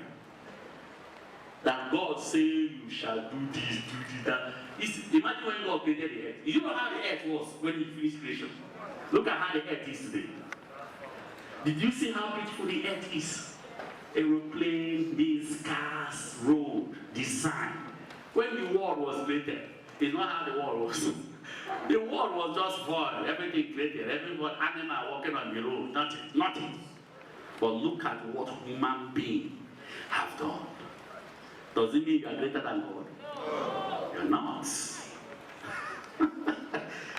That God say you shall do this, do that. Imagine when God created the earth. You know how the earth was when He finished creation? Look at how the earth is today. Did you see how beautiful the earth is? Aeroplane, these cars, road, design. When the world was created, it's not how the world was. The world was just void, everything created, everybody, animal walking on the road, nothing. But look at what human beings have done. Does it mean you are greater than God? No. You're not.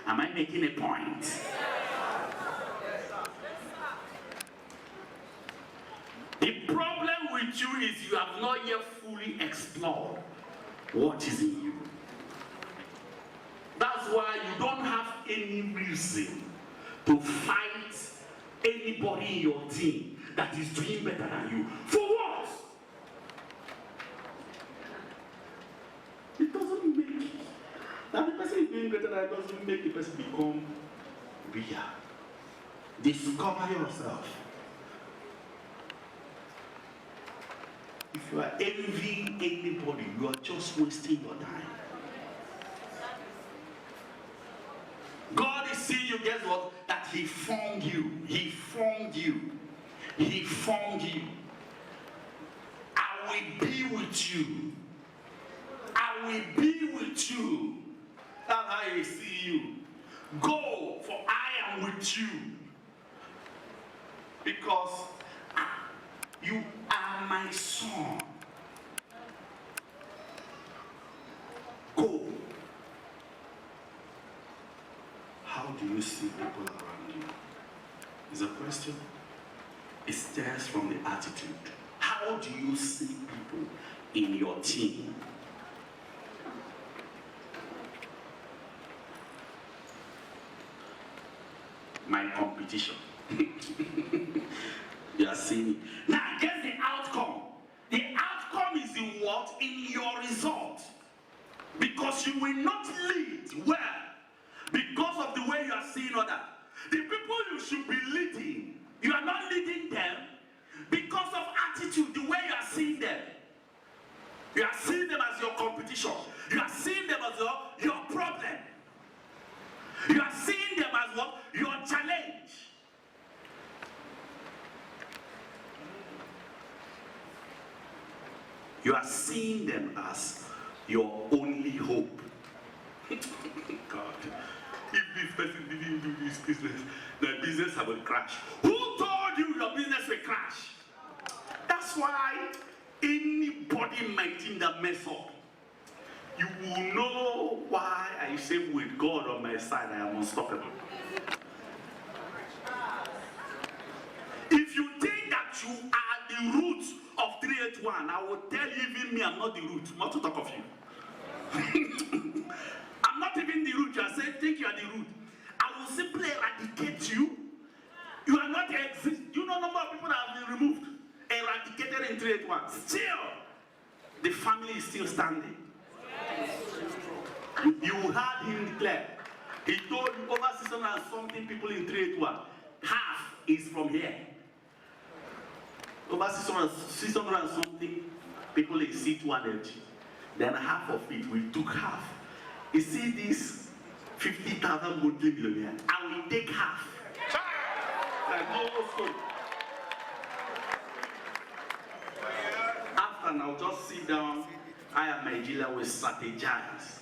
Am I making a point? The problem with you is you have not yet fully explored what is in you. That's why you don't have any reason to fight anybody in your team that is doing better than you. For what? It doesn't make that the person is doing better than it doesn't make the person become real. Discover yourself. If you are envying anybody, you are just wasting your time. God is seeing you, guess what? That He formed you. He formed you. He formed you. I will be with you. I will be with you. That's how He see you. Go, for I am with you. Because you are my son. Go. How do you see people around you? Is a question. It stems from the attitude. How do you see people in your team? My competition. You are seeing it. Now guess the outcome. The outcome is in what? In your result. Because you will not lead well because of the way you are seeing others. The people you should be leading, you are not leading them because of attitude, the way you are seeing them. You are seeing them as your competition. You are seeing them as your problem. You are seeing them as what? Your challenge. You are seeing them as your only hope. God, if this person didn't do this business, the business will crash. Who told you your business will crash? That's why anybody in my team that mess up, you will know why I say with God on my side I am unstoppable. one, I will tell you even me, I'm not the root. Not to talk of you. I'm not even the root. You are saying, think you are the root. I will simply eradicate you. You are not exist. You know number of people that have been removed, eradicated in 381. Still, the family is still standing. You heard him declare. He told you over 600 and something people in 381. Half is from here. Over 600 and something people in C200. Then half of it, we took half. You see this 50,000 monthly millionaire, and we take half. Like no stone. After now, just sit down. I and Nigeria will strategize.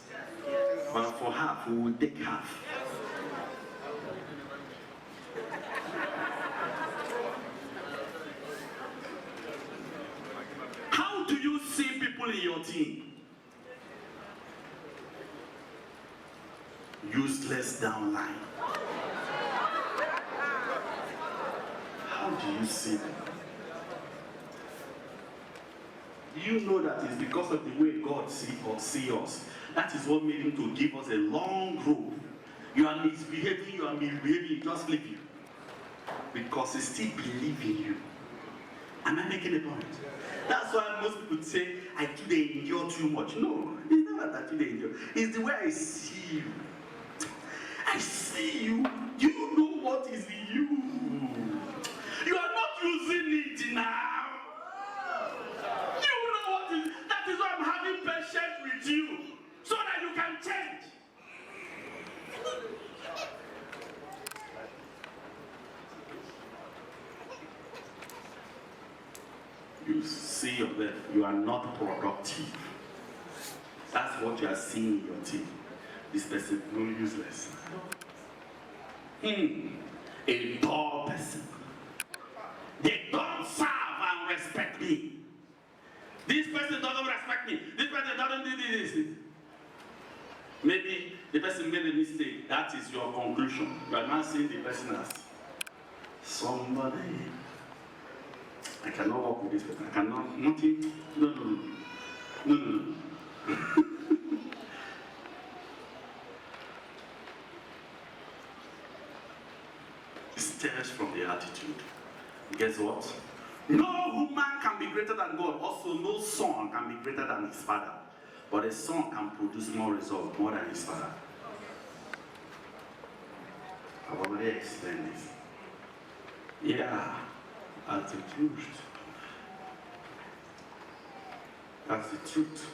But for half, we will take half. How do you see people in your team? Useless downline. How do you see them? Do you know that it's because of the way God see us? That is what made him to give us a long rope. You are misbehaving, you are misbehaving, just leave you. Because he still believes in you. Am I making a point? That's why most people say, I do they endure too much. No, it's not that I do they endure. It's the way I see you. I see you. You know what is in you. You are not using it now. You know what is. That is why I'm having patience with you. So that you can change. You see yourself, you are not productive. That's what you are seeing in your team. This person is no useless. A dull person. They don't serve and respect me. This person doesn't respect me. This person doesn't do this. Maybe the person made a mistake. That is your conclusion. You are not seeing the person as somebody. I cannot work with this person. I cannot. Nothing. No. It stems from the attitude. Guess what? No woman can be greater than God. Also, no son can be greater than his father. But a son can produce more results, more than his father. I've already explained this. Yeah, that's the truth. That's the truth.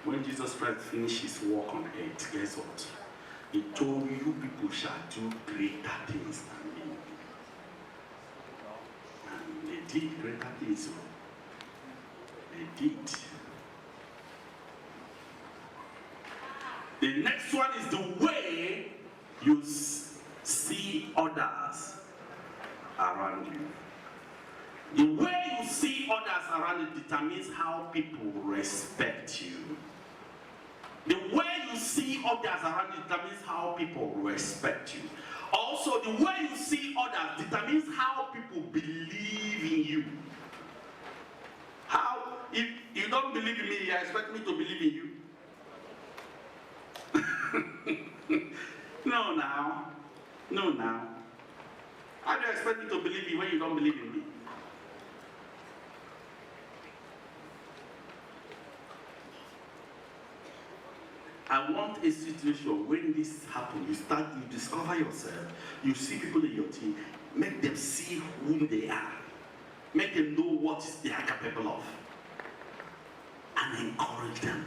When Jesus Christ finished his work on earth, guess what? He told you people shall do greater things than me. And they did greater things. They did. The next one is the way you see others around you. The way you see others around you determines how people respect you. The way you see others around you determines how people respect you. Also, the way you see others determines how people believe in you. How? If you don't believe in me, you expect me to believe in you? No, now. How do you expect me to believe you when you don't believe in me? I want a situation when this happens, you discover yourself, you see people in your team, make them see who they are, make them know what they are capable of, and encourage them.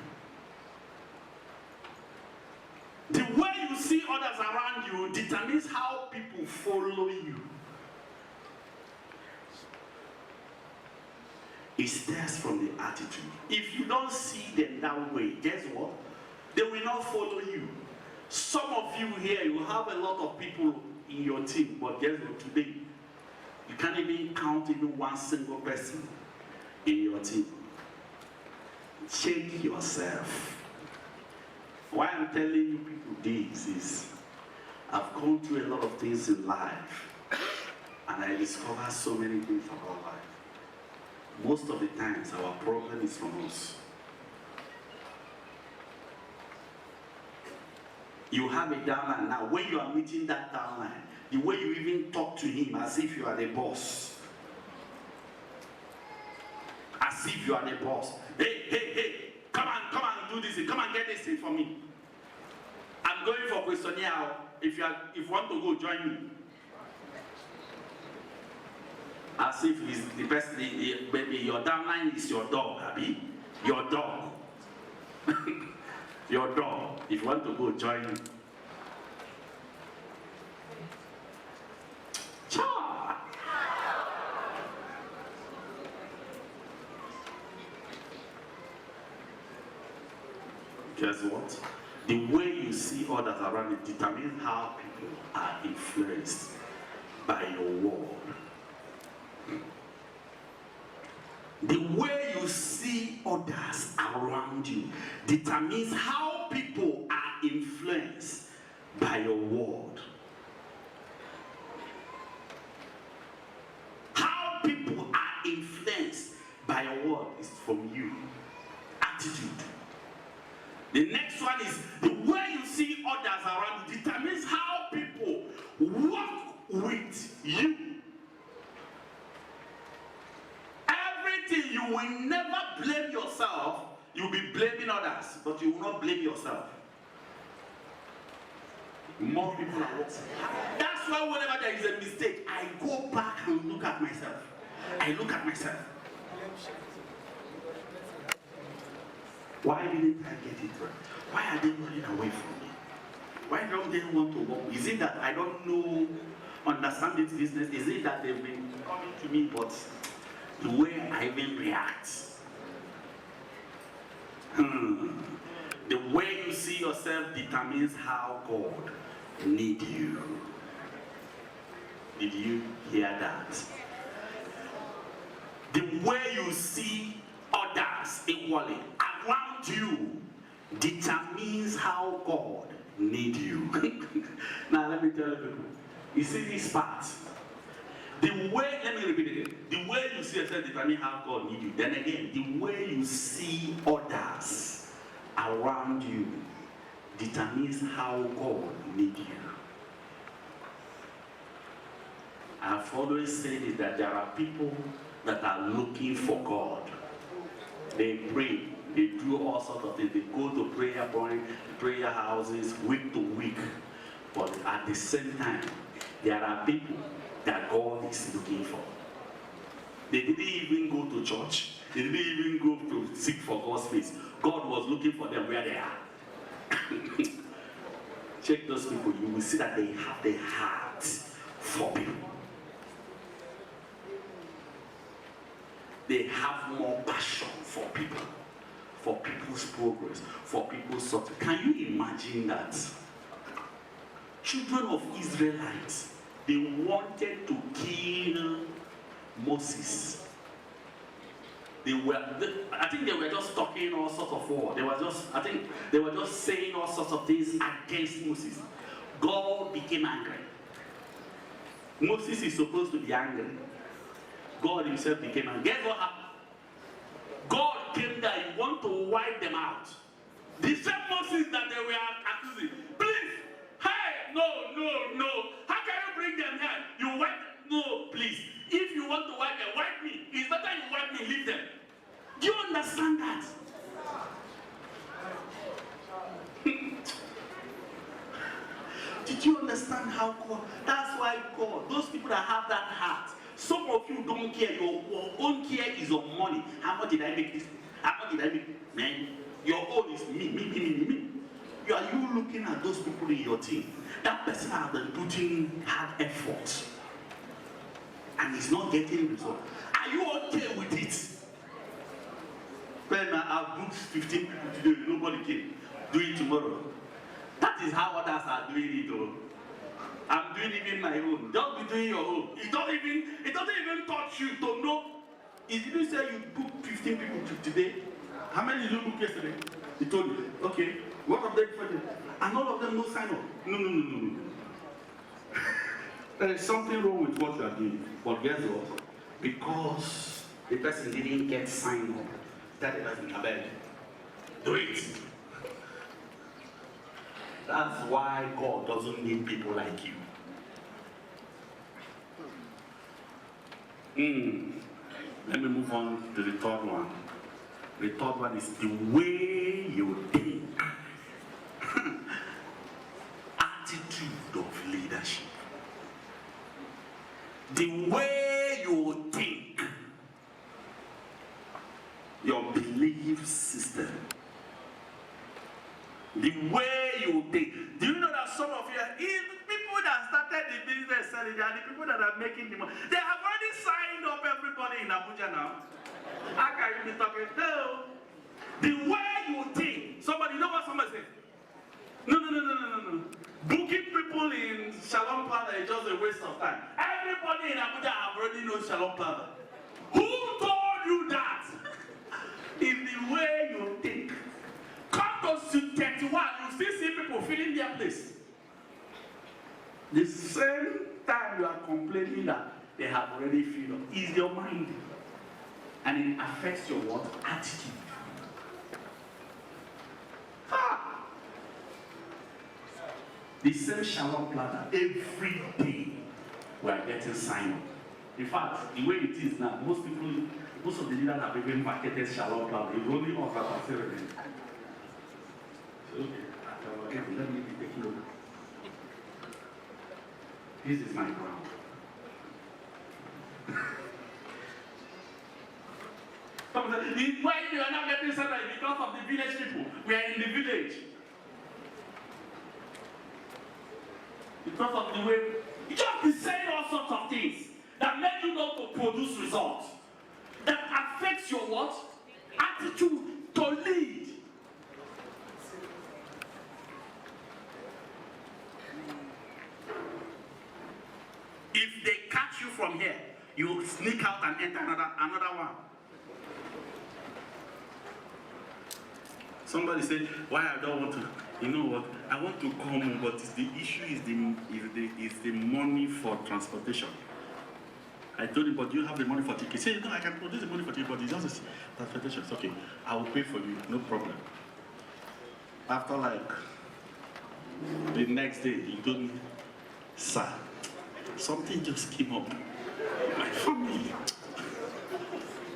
The way you see others around you determines how people follow you. It stems from the attitude. If you don't see them that way, guess what? They will not follow you. Some of you here, you have a lot of people in your team, but guess what? Today, you can't even count even one single person in your team. Check yourself. Why I'm telling you people this is, I've gone through a lot of things in life, and I discovered so many things about life. Most of the times, our problem is from us. You have a downline now. When you are meeting that downline, the way you even talk to him as if you are the boss. As if you are the boss. Hey, come on, do this. Come and get this thing for me. I'm going for questionnaire. If you want to go, join me. As if he's the person, maybe your downline is your dog, Abby. Your dog. Your dog. If you want to go, join me. Cha! Guess what? The way you see others around you determines how people are influenced by your word. The way you see others around you determines how people are influenced by your word. How people are influenced by your word is from you. Attitude. The next one is the way you see others around you determines how people walk with you. Everything, you will never blame yourself. You'll be blaming others, but you will not blame yourself. More people are watching. That's why whenever there is a mistake, I go back and look at myself. I look at myself. Why didn't I get it right? Why are they running away from me? Why don't they want to work? Is it that I don't understand this business? Is it that they've been coming to me, but the way I even react? The way you see yourself determines how God needs you. Did you hear that? The way you see others equally around you determines how God needs you. Now let me tell you, you see this part. The way, let me repeat it again. The way you see yourself determines how God needs you. Then again, the way you see others around you determines how God needs you. I've always said it that there are people that are looking for God. They pray, they do all sorts of things. They go to prayer point, prayer houses week to week. But at the same time, there are people that God is looking for. They didn't even go to church. They didn't even go to seek for God's face. God was looking for them where they are. Check those people. You will see that they have the heart for people. They have more passion for people, for people's progress, for people's success. Can you imagine that? Children of Israelites, they wanted to kill Moses. I think they were just talking all sorts of war. I think they were just saying all sorts of things against Moses. God became angry. Moses is supposed to be angry. God himself became angry. Guess what happened? God came there, he wanted to wipe them out. The same Moses that they were accusing. Please, hey, no. How can you bring them here? You wipe them? No, please. If you want to wipe them, wipe me. It's better you wipe me, leave them. Do you understand that? Did you understand how God? That's why God, those people that have that heart, some of you don't care. Your own care is your money. How much did I make this? How much did I make? Man, your own is me. Are you looking at those people in your team? That person has been putting hard effort and is not getting results. Are you okay with it? When I've booked 15 people today, nobody came. Do it tomorrow. That is how others are doing it, though. I'm doing even my own. Don't be doing your own. It doesn't even touch you to know. If you say you book 15 people today, how many did you book yesterday? He told you, okay, what of them for them? And all of them no sign up. No. There is something wrong with what you are doing. But guess what? Because the person didn't get signed up. Tell the person, I beg, do it. That's why God doesn't need people like you. Let me move on to the third one. The third one is the way you think. Attitude of leadership. The way you think. Your belief system. The way you think. Do you know that some of you, even people that started the business selling, they are the people that are making the money. They have already signed up everybody in Abuja now. How can you be talking? No. The way you think. Somebody, you know what somebody said? No. Booking people in Shalom Plaza is just a waste of time. Everybody in Abuja have already known Shalom Plaza. Who told you that? In the way you think. Come to Suite 31, you still see people filling their place. The same time you are complaining that they have already filled up is your mind. And it affects your what? Attitude. The same Shalom Plaza, every day we are getting signed up. In fact, the way it is now, most of the leaders have even marketed Shalom Plaza. It's only us that are selling it. Okay, let me be taking over. This is my ground. Why you are not getting settled? Because of the village people. We are in the village. Because of the way you just be saying all sorts of things that make you not to produce results. That affects your what? Attitude to lead. If they catch you from here, you sneak out and enter another one. Somebody said, why I don't want to, you know what, I want to come home, but the issue is the money for transportation. I told him, but do you have the money for tickets? He said, no, I can produce the money for tickets, but it's just transportation. It's okay, I will pay for you, no problem. After like, the next day, he told me, sir, something just came up. My family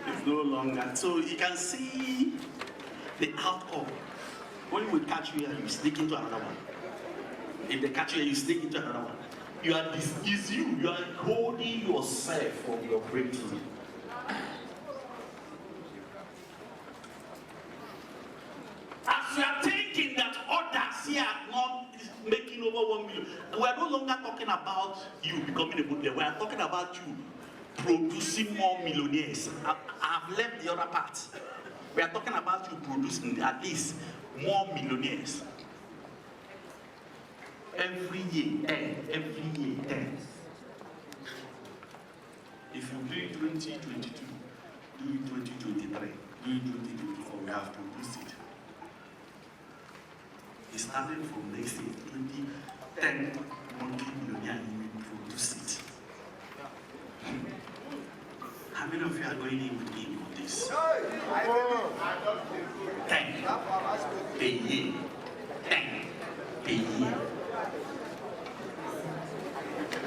is no longer. So you can see the outcome. When we catch you here, you sneak into another one. If they catch you here, you sneak into another one. You are you are holding yourself from your breakthrough. As you are thinking that others here are not making over 1 million, we are no longer talking about you becoming a good leader. We are talking about you producing more millionaires. I have left the other part. We are talking about you producing at least more millionaires. Every year, 10. Every year, 10. If you do it 2022, do it 2023, do it 2024, we have produced it. It's starting from next year, 2010, 1 millionaire, you will produce it. How many of you are going in with me on this? 10 a year. 10 a year.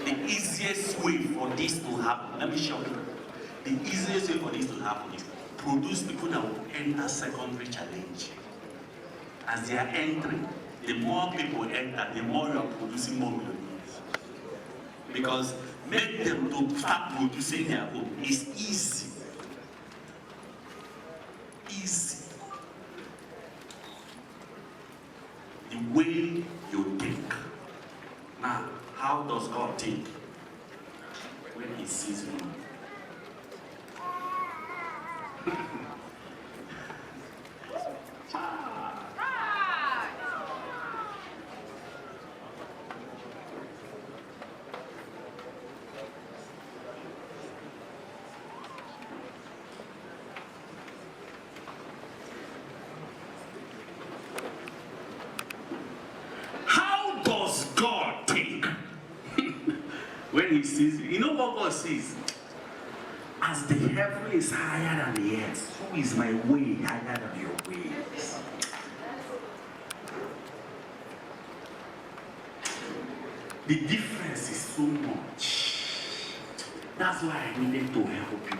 The easiest way for this to happen, let me show you. The easiest way for this to happen is produce people that will enter secondary challenge. As they are entering, the more people enter, the more you are producing more millionaires. Because make them to start producing their own is easy. Easy. The way you think. Now, how does God think? When He sees you. When He sees you, you know what God sees? As the heaven is higher than the earth, so is my way higher than your ways. The difference is so much. That's why I needed to help you.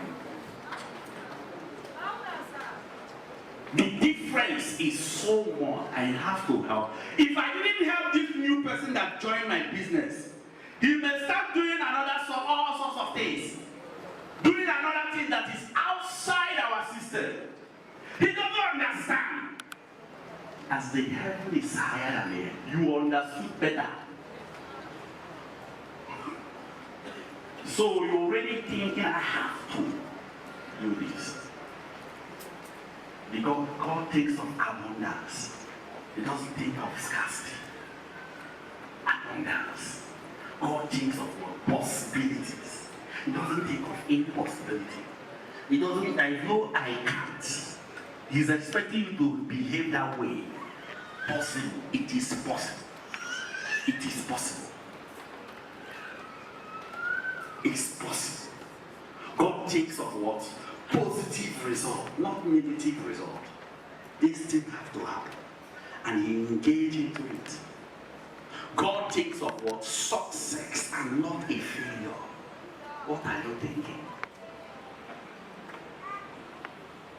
The difference is so much. I have to help. If I didn't help this new person that joined my business, he may start doing all sorts of things. Doing another thing that is outside our system. He doesn't understand. As the heaven is higher than the earth, you understood better. So you're already thinking, I have to do this. Because God thinks of abundance. He doesn't think of scarcity. Abundance. God thinks of what? Possibilities. He doesn't think of impossibility. He doesn't, I know I can't. He's expecting you to behave that way. Possible. It is possible. It is possible. It's possible. God thinks of what? Positive result, not negative result. These things have to happen. And he engages into it. God thinks of what? Success and not a failure. What are you thinking?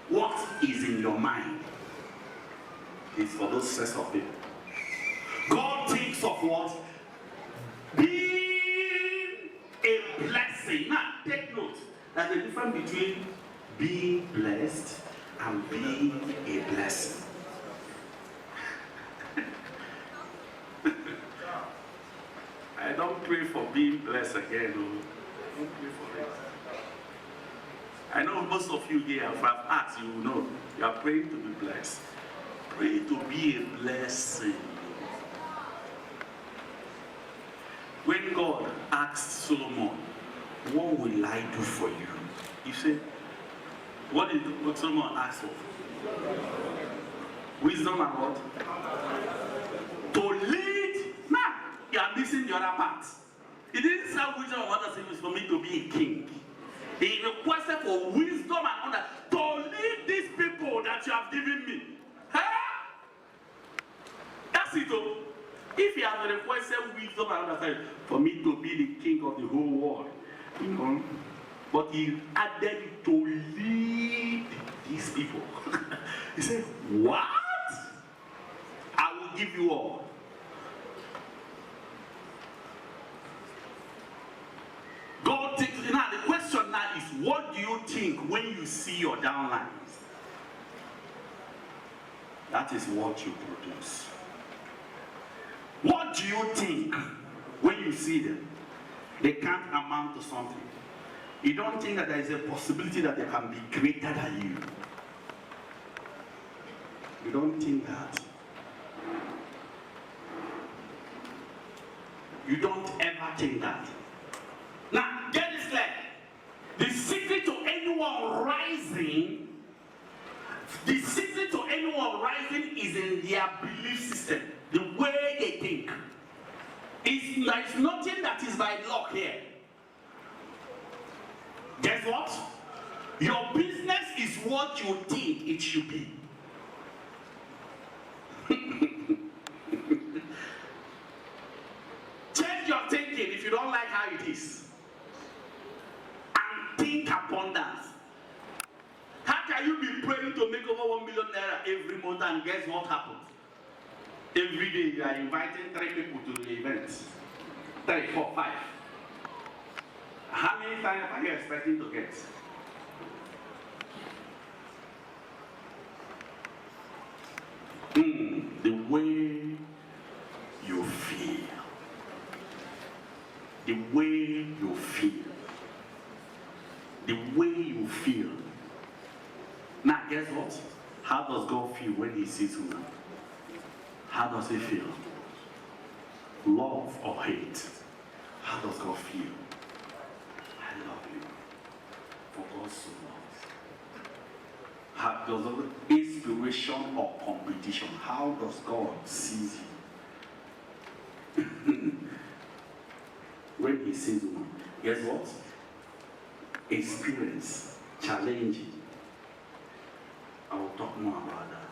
What is in your mind is for those sets of people. God thinks of what? Being a blessing. Now, take note. There's a difference between being blessed and being a blessing. I don't pray for being blessed again. No. I don't pray for it. I know most of you here, if I've asked, you know, you are praying to be blessed. Pray to be a blessing. When God asked Solomon, what will I do for you? He said, what Solomon asked for? Wisdom and what? To lead. Now, you are missing the other part. He didn't say wisdom and understanding for me to be a king. He requested for wisdom and honor to lead these people that you have given me. Huh? That's it. Oh. If he has requested wisdom and understanding for me to be the king of the whole world, you know, but he added it to lead these people. He said, what? I will give you all. God thinks, now the question now is, what do you think when you see your downlines? That is what you produce. What do you think when you see them? They can't amount to something. You don't think that there is a possibility that they can be greater than you. You don't think that. You don't ever think that. Now, get this clear. The secret to anyone rising, is in their belief system, the way they think. There is nothing that is by luck here. Guess what? Your business is what you think it should be. Change your thinking if you don't like how it is. And think abundance. How can you be praying to make over 1 million naira every month and guess what happens? Every day you are inviting 3 people to the event. 3, 4, 5. How many times are you expecting to get? The way you feel. The way you feel. The way you feel. Now, guess what? How does God feel when he sees you? How does he feel? Love or hate? How does God feel? I love you. For God so much. How does inspiration or competition? How does God see you? When he sees you, guess what? experience, challenging. I will talk more about that.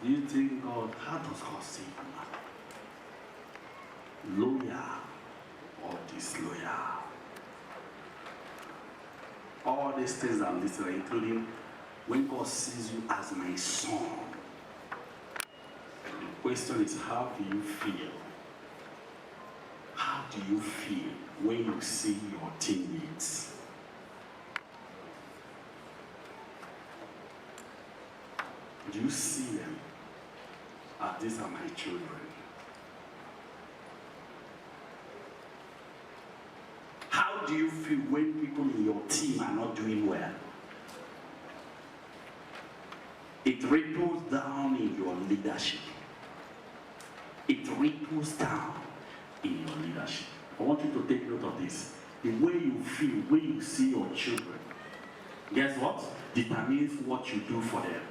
Do you think God, how does God see you? Loyal or disloyal? All these things I'm listing, including when God sees you as my son. The question is, how do you feel? How do you feel when you see your teammates? Do you see them as these are my children? How do you feel when people in your team are not doing well? It ripples down in your leadership. It ripples down in your leadership. I want you to take note of this. The way you feel when you see your children, guess what? Determines what you do for them.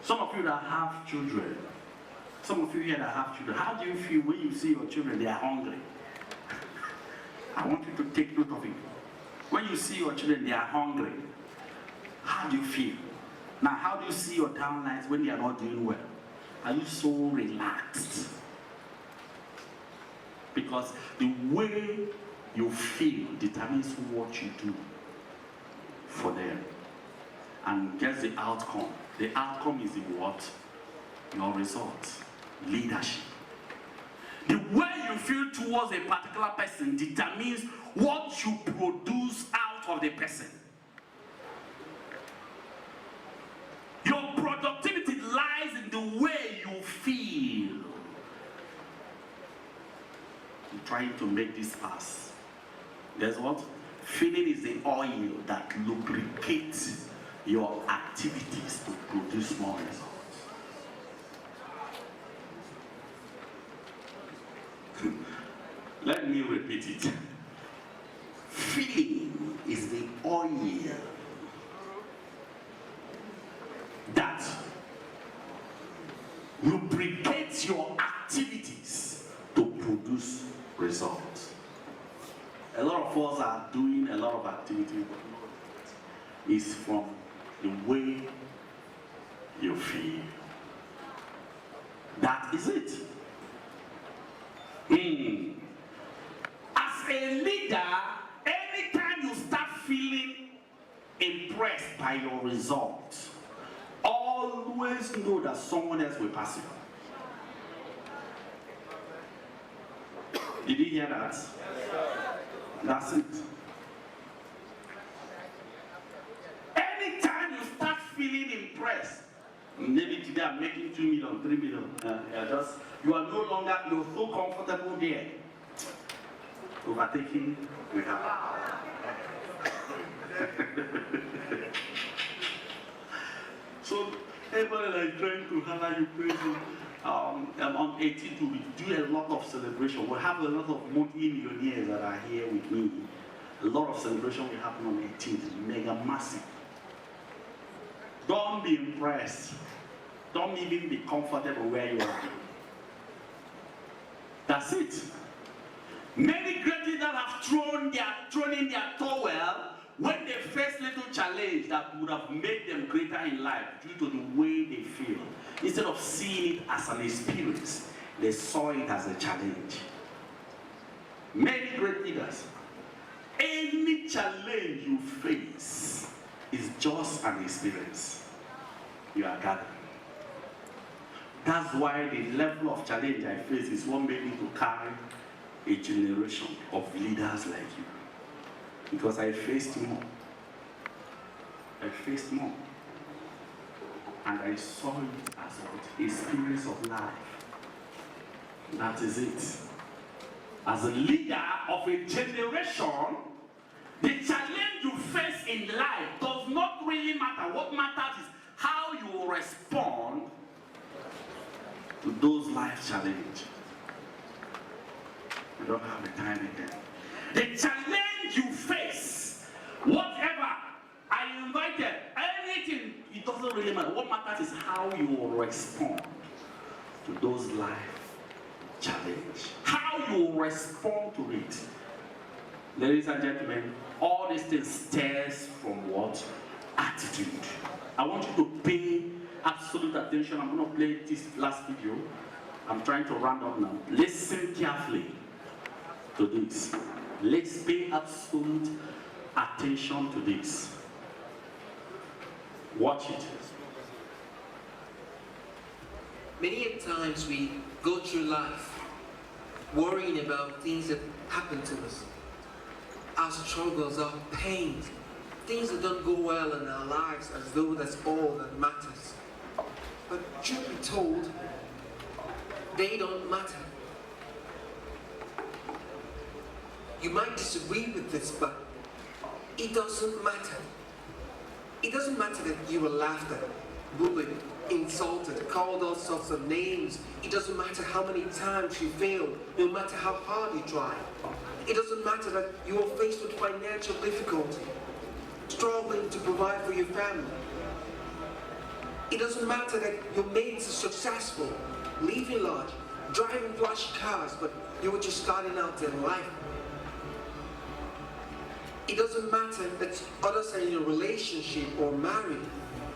Some of you that have children, some of you here that have children, how do you feel when you see your children, they are hungry? I want you to take note of it. When you see your children, they are hungry, how do you feel? Now, how do you see your downlines when they are not doing well? Are you so relaxed? Because the way you feel determines what you do for them. And guess the outcome. The outcome is in what? Your results. Leadership. The way you feel towards a particular person determines what you produce out of the person. Your productivity lies in the way you feel. I'm trying to make this pass. Guess what? Feeling is the oil that lubricates your activities to produce more results. Let me repeat it. Feeling is the oil that lubricates your activities to produce results. A lot of us are doing a lot of activity is from the way you feel. That is it. As a leader, anytime you start feeling impressed by your results, always know that someone else will pass you. Did you hear that? Yes, sir. That's it. Anytime you start feeling impressed, maybe today I'm making 2 million, 3 million, you are no longer, you're so comfortable there. Overtaking, we have. So, everybody like trying to handle you crazy. On 18th, we do a lot of celebration. We have a lot of multi-millionaires that are here with me. A lot of celebration will happen on 18th, mega massive. Don't be impressed. Don't even be comfortable where you are. That's it. Many great leaders have thrown in their towel when they face little challenge that would have made them greater in life due to the way they feel. Instead of seeing it as an experience, they saw it as a challenge. Many great leaders, any challenge you face is just an experience you are gathering. That's why the level of challenge I face is what made me to carry a generation of leaders like you. Because I faced more. I faced more. And I saw it as an experience of life. That is it. As a leader of a generation, the challenge you face in life does not really matter. What matters is how you respond to those life challenges. We don't have the time again. The challenge you face, whatever, I invited, anything, it doesn't really matter. What matters is how you will respond to those life challenges. How you will respond to it. Ladies and gentlemen, all these things stems from what? Attitude. I want you to pay absolute attention. I'm going to play this last video. I'm trying to round up now. Listen carefully to this. Let's pay absolute attention to this. Watch it. Many a times we go through life worrying about things that happen to us. Our struggles, our pains, things that don't go well in our lives as though that's all that matters. But truth be told, they don't matter. You might disagree with this, but it doesn't matter. It doesn't matter that you were laughed at, bullied, insulted, called all sorts of names. It doesn't matter how many times you failed, no matter how hard you tried. It doesn't matter that you are faced with financial difficulty, struggling to provide for your family. It doesn't matter that your mates are successful, living large, driving flashy cars, but you were just starting out in life. It doesn't matter that others are in a relationship or married,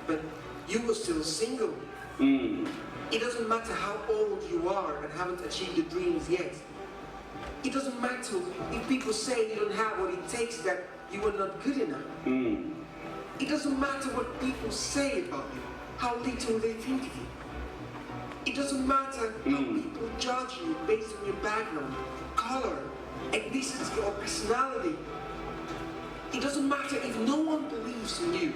but you were still single. It doesn't matter how old you are and haven't achieved your dreams yet. It doesn't matter if people say you don't have what it takes, that you are not good enough. It doesn't matter what people say about you, how little they think of you. It doesn't matter how people judge you based on your background, color, ethnicity, or personality. It doesn't matter if no one believes in you,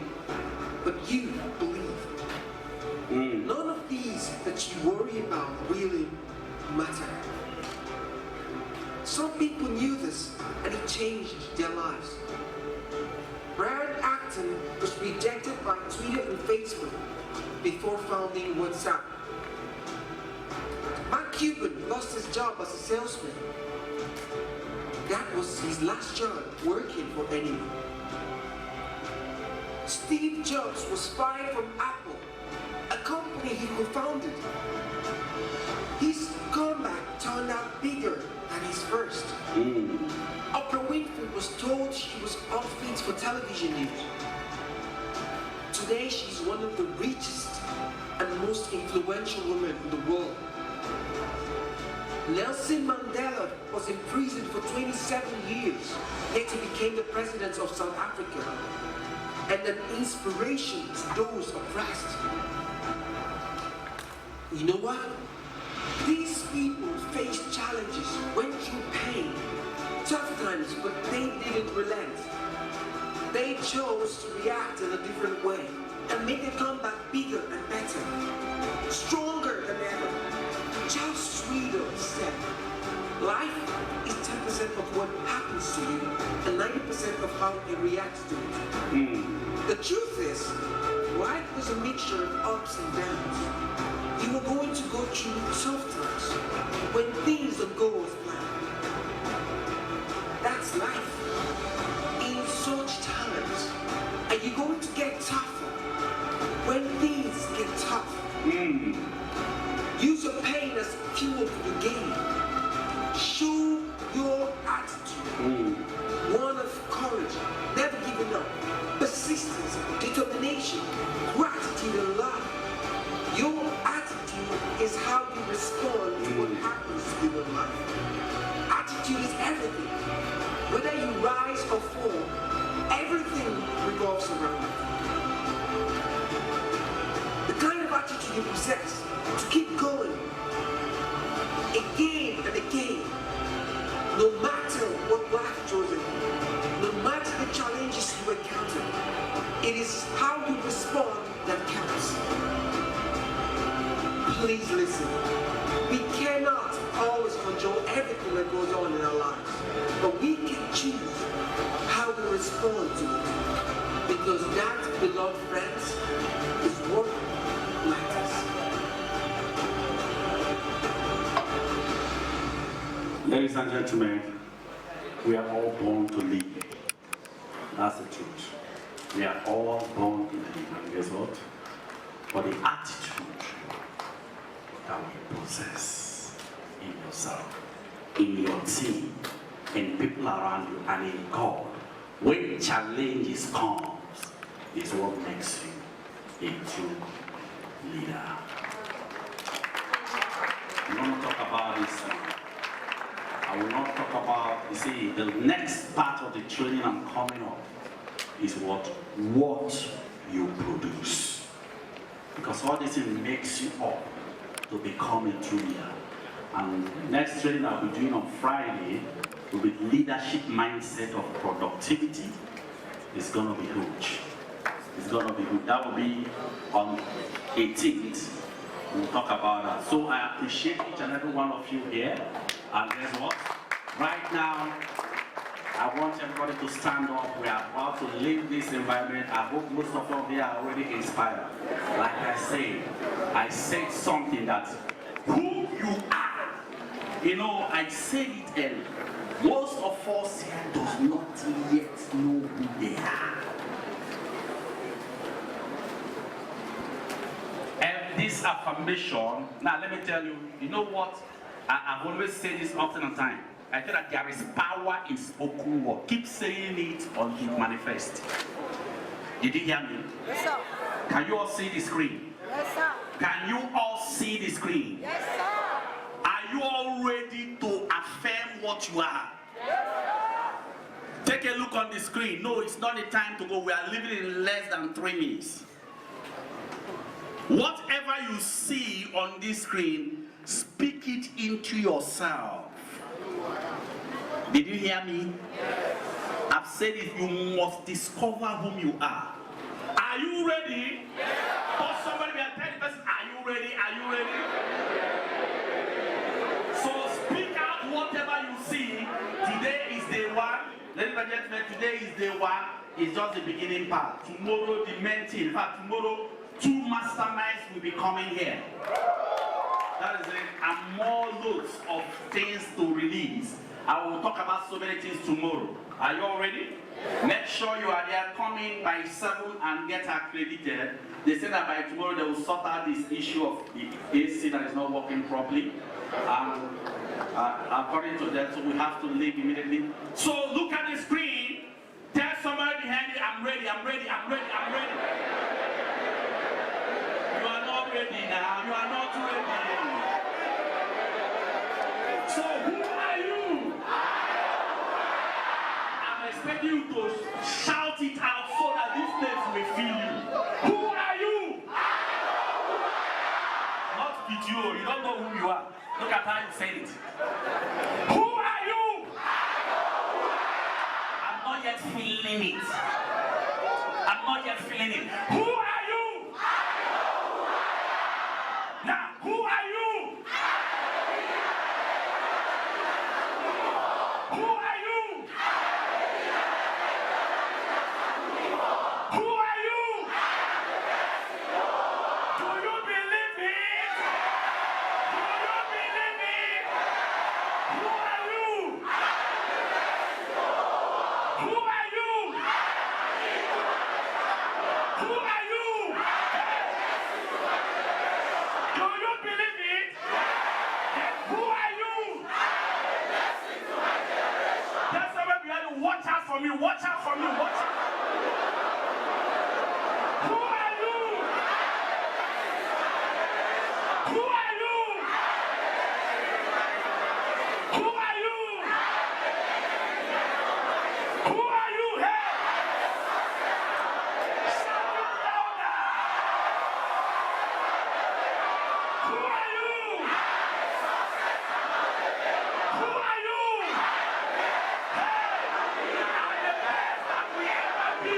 but you believe. None of these that you worry about really matter. Some people knew this and it changed their lives. Brian Acton was rejected by Twitter and Facebook before founding WhatsApp. Mark Cuban lost his job as a salesman. That was his last job working for anyone. Steve Jobs was fired from Apple, a company he co-founded. His comeback turned out bigger than his first. Oprah Winfrey was told she was unfit for television news. Today she's one of the richest and most influential women in the world. Nelson Mandela was imprisoned for 27 years, yet he became the president of South Africa, and an inspiration to those oppressed. You know what? These people faced challenges, went through pain, tough times, but they didn't relent. They chose to react in a different way and make their comeback bigger and better, stronger than ever. Charles Sweden said, life is 10% of what happens to you and 90% of how you react to it. The truth is, life was a mixture of ups and downs. You are going to go through tough times when things don't go as planned. That's life. In such times, are you going to get tougher when things get tough? Use your pain as fuel for your gain. Show your attitude, one of courage, never giving up, persistence, determination, gratitude, and love. Your attitude is how you respond to what happens to you in life. Attitude is everything. Whether you rise or fall, everything revolves around it. The kind of attitude you possess to keep going again and again, no matter what life throws at you, no matter the challenges you encounter, it is how you respond that counts. Please listen. We cannot always control everything that goes on in our lives, but we can choose how we respond to it, because that, beloved friends, is what matters. Ladies and gentlemen, we are all born to live. That's the truth. We are all born to live, and guess what? But the attitude that we possess in yourself, in your team, in people around you and in God, when challenges comes, is what makes you a true leader. I'm going to talk about this. I will not talk about, you see, the next part of the training I'm coming up is what you produce. Because all this thing makes you up to become a true leader. And next training I'll be doing on Friday will be leadership mindset of productivity. It's going to be huge. It's going to be good. That will be on 18th. We'll talk about that. So I appreciate each and every one of you here. And guess what? Right now, I want everybody to stand up. We are about to leave this environment. I hope most of you here are already inspired. Like I said something that who you are. You know, I said it earlier. Most of us here does not yet know who they are. And this affirmation, now let me tell you, you know what? I've always said this often and time. I feel that there is power in spoken word. Keep saying it until it manifests. Did you hear me? Yes, sir. Can you all see the screen? Yes, sir. Can you all see the screen? Yes, sir. Are you all ready to affirm what you are? Yes, sir. Take a look on the screen. No, it's not the time to go. We are leaving in less than 3 minutes. Whatever you see on this screen, speak it into yourself. Did you hear me? Yes. I've said it, you must discover whom you are. Are you ready? Yes. Or somebody will tell the person, are you ready? Are you ready? So speak out whatever you see. Today is day one. Ladies and gentlemen, today is day one. It's just the beginning part. Tomorrow, the main thing. In fact, tomorrow, 2 masterminds will be coming here. That is it. And more loads of things to release. I will talk about so many things tomorrow. Are you all ready? Yes. Make sure you are there. Come in by 7 and get accredited. They say that by tomorrow they will sort out this issue of the AC that is not working properly. According to that, so we have to leave immediately. So look at the screen. Tell somebody behind you, I'm ready, I'm ready, I'm ready, I'm ready. You are not ready now. You are not ready. So who are you? I'm expecting you to shout it out so that this place will feel you. Who are you? Not video. You don't know who you are. Look at how you said it. Who are you? I'm not yet feeling it. I'm not yet feeling it. Who are you? Now, who are you? Who are you? Who are you? Do you believe it? Do you believe it? Who are you? Who are you? Who are you? Do you believe it? Who are you? That's why we have to watch out for me, watch out for me, watch out. Who are you? Who are you? Who are you? Who are you? Hey! Shout it louder! Who are you? Who are you? Hey! I'm the best that we ever be.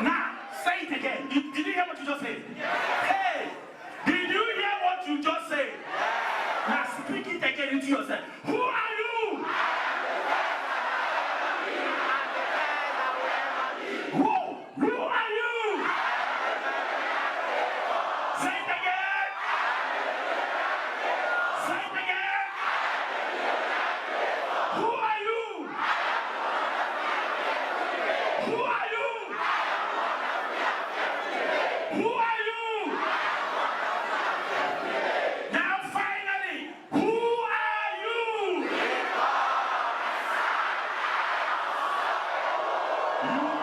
Now, say it again. Did you hear what you just said? Hey! Did you hear what you just said? Now speak it again into yourself. Who are you? Who are you? Say it again. Say it again. Who are you? Who are you? Who are you? Now You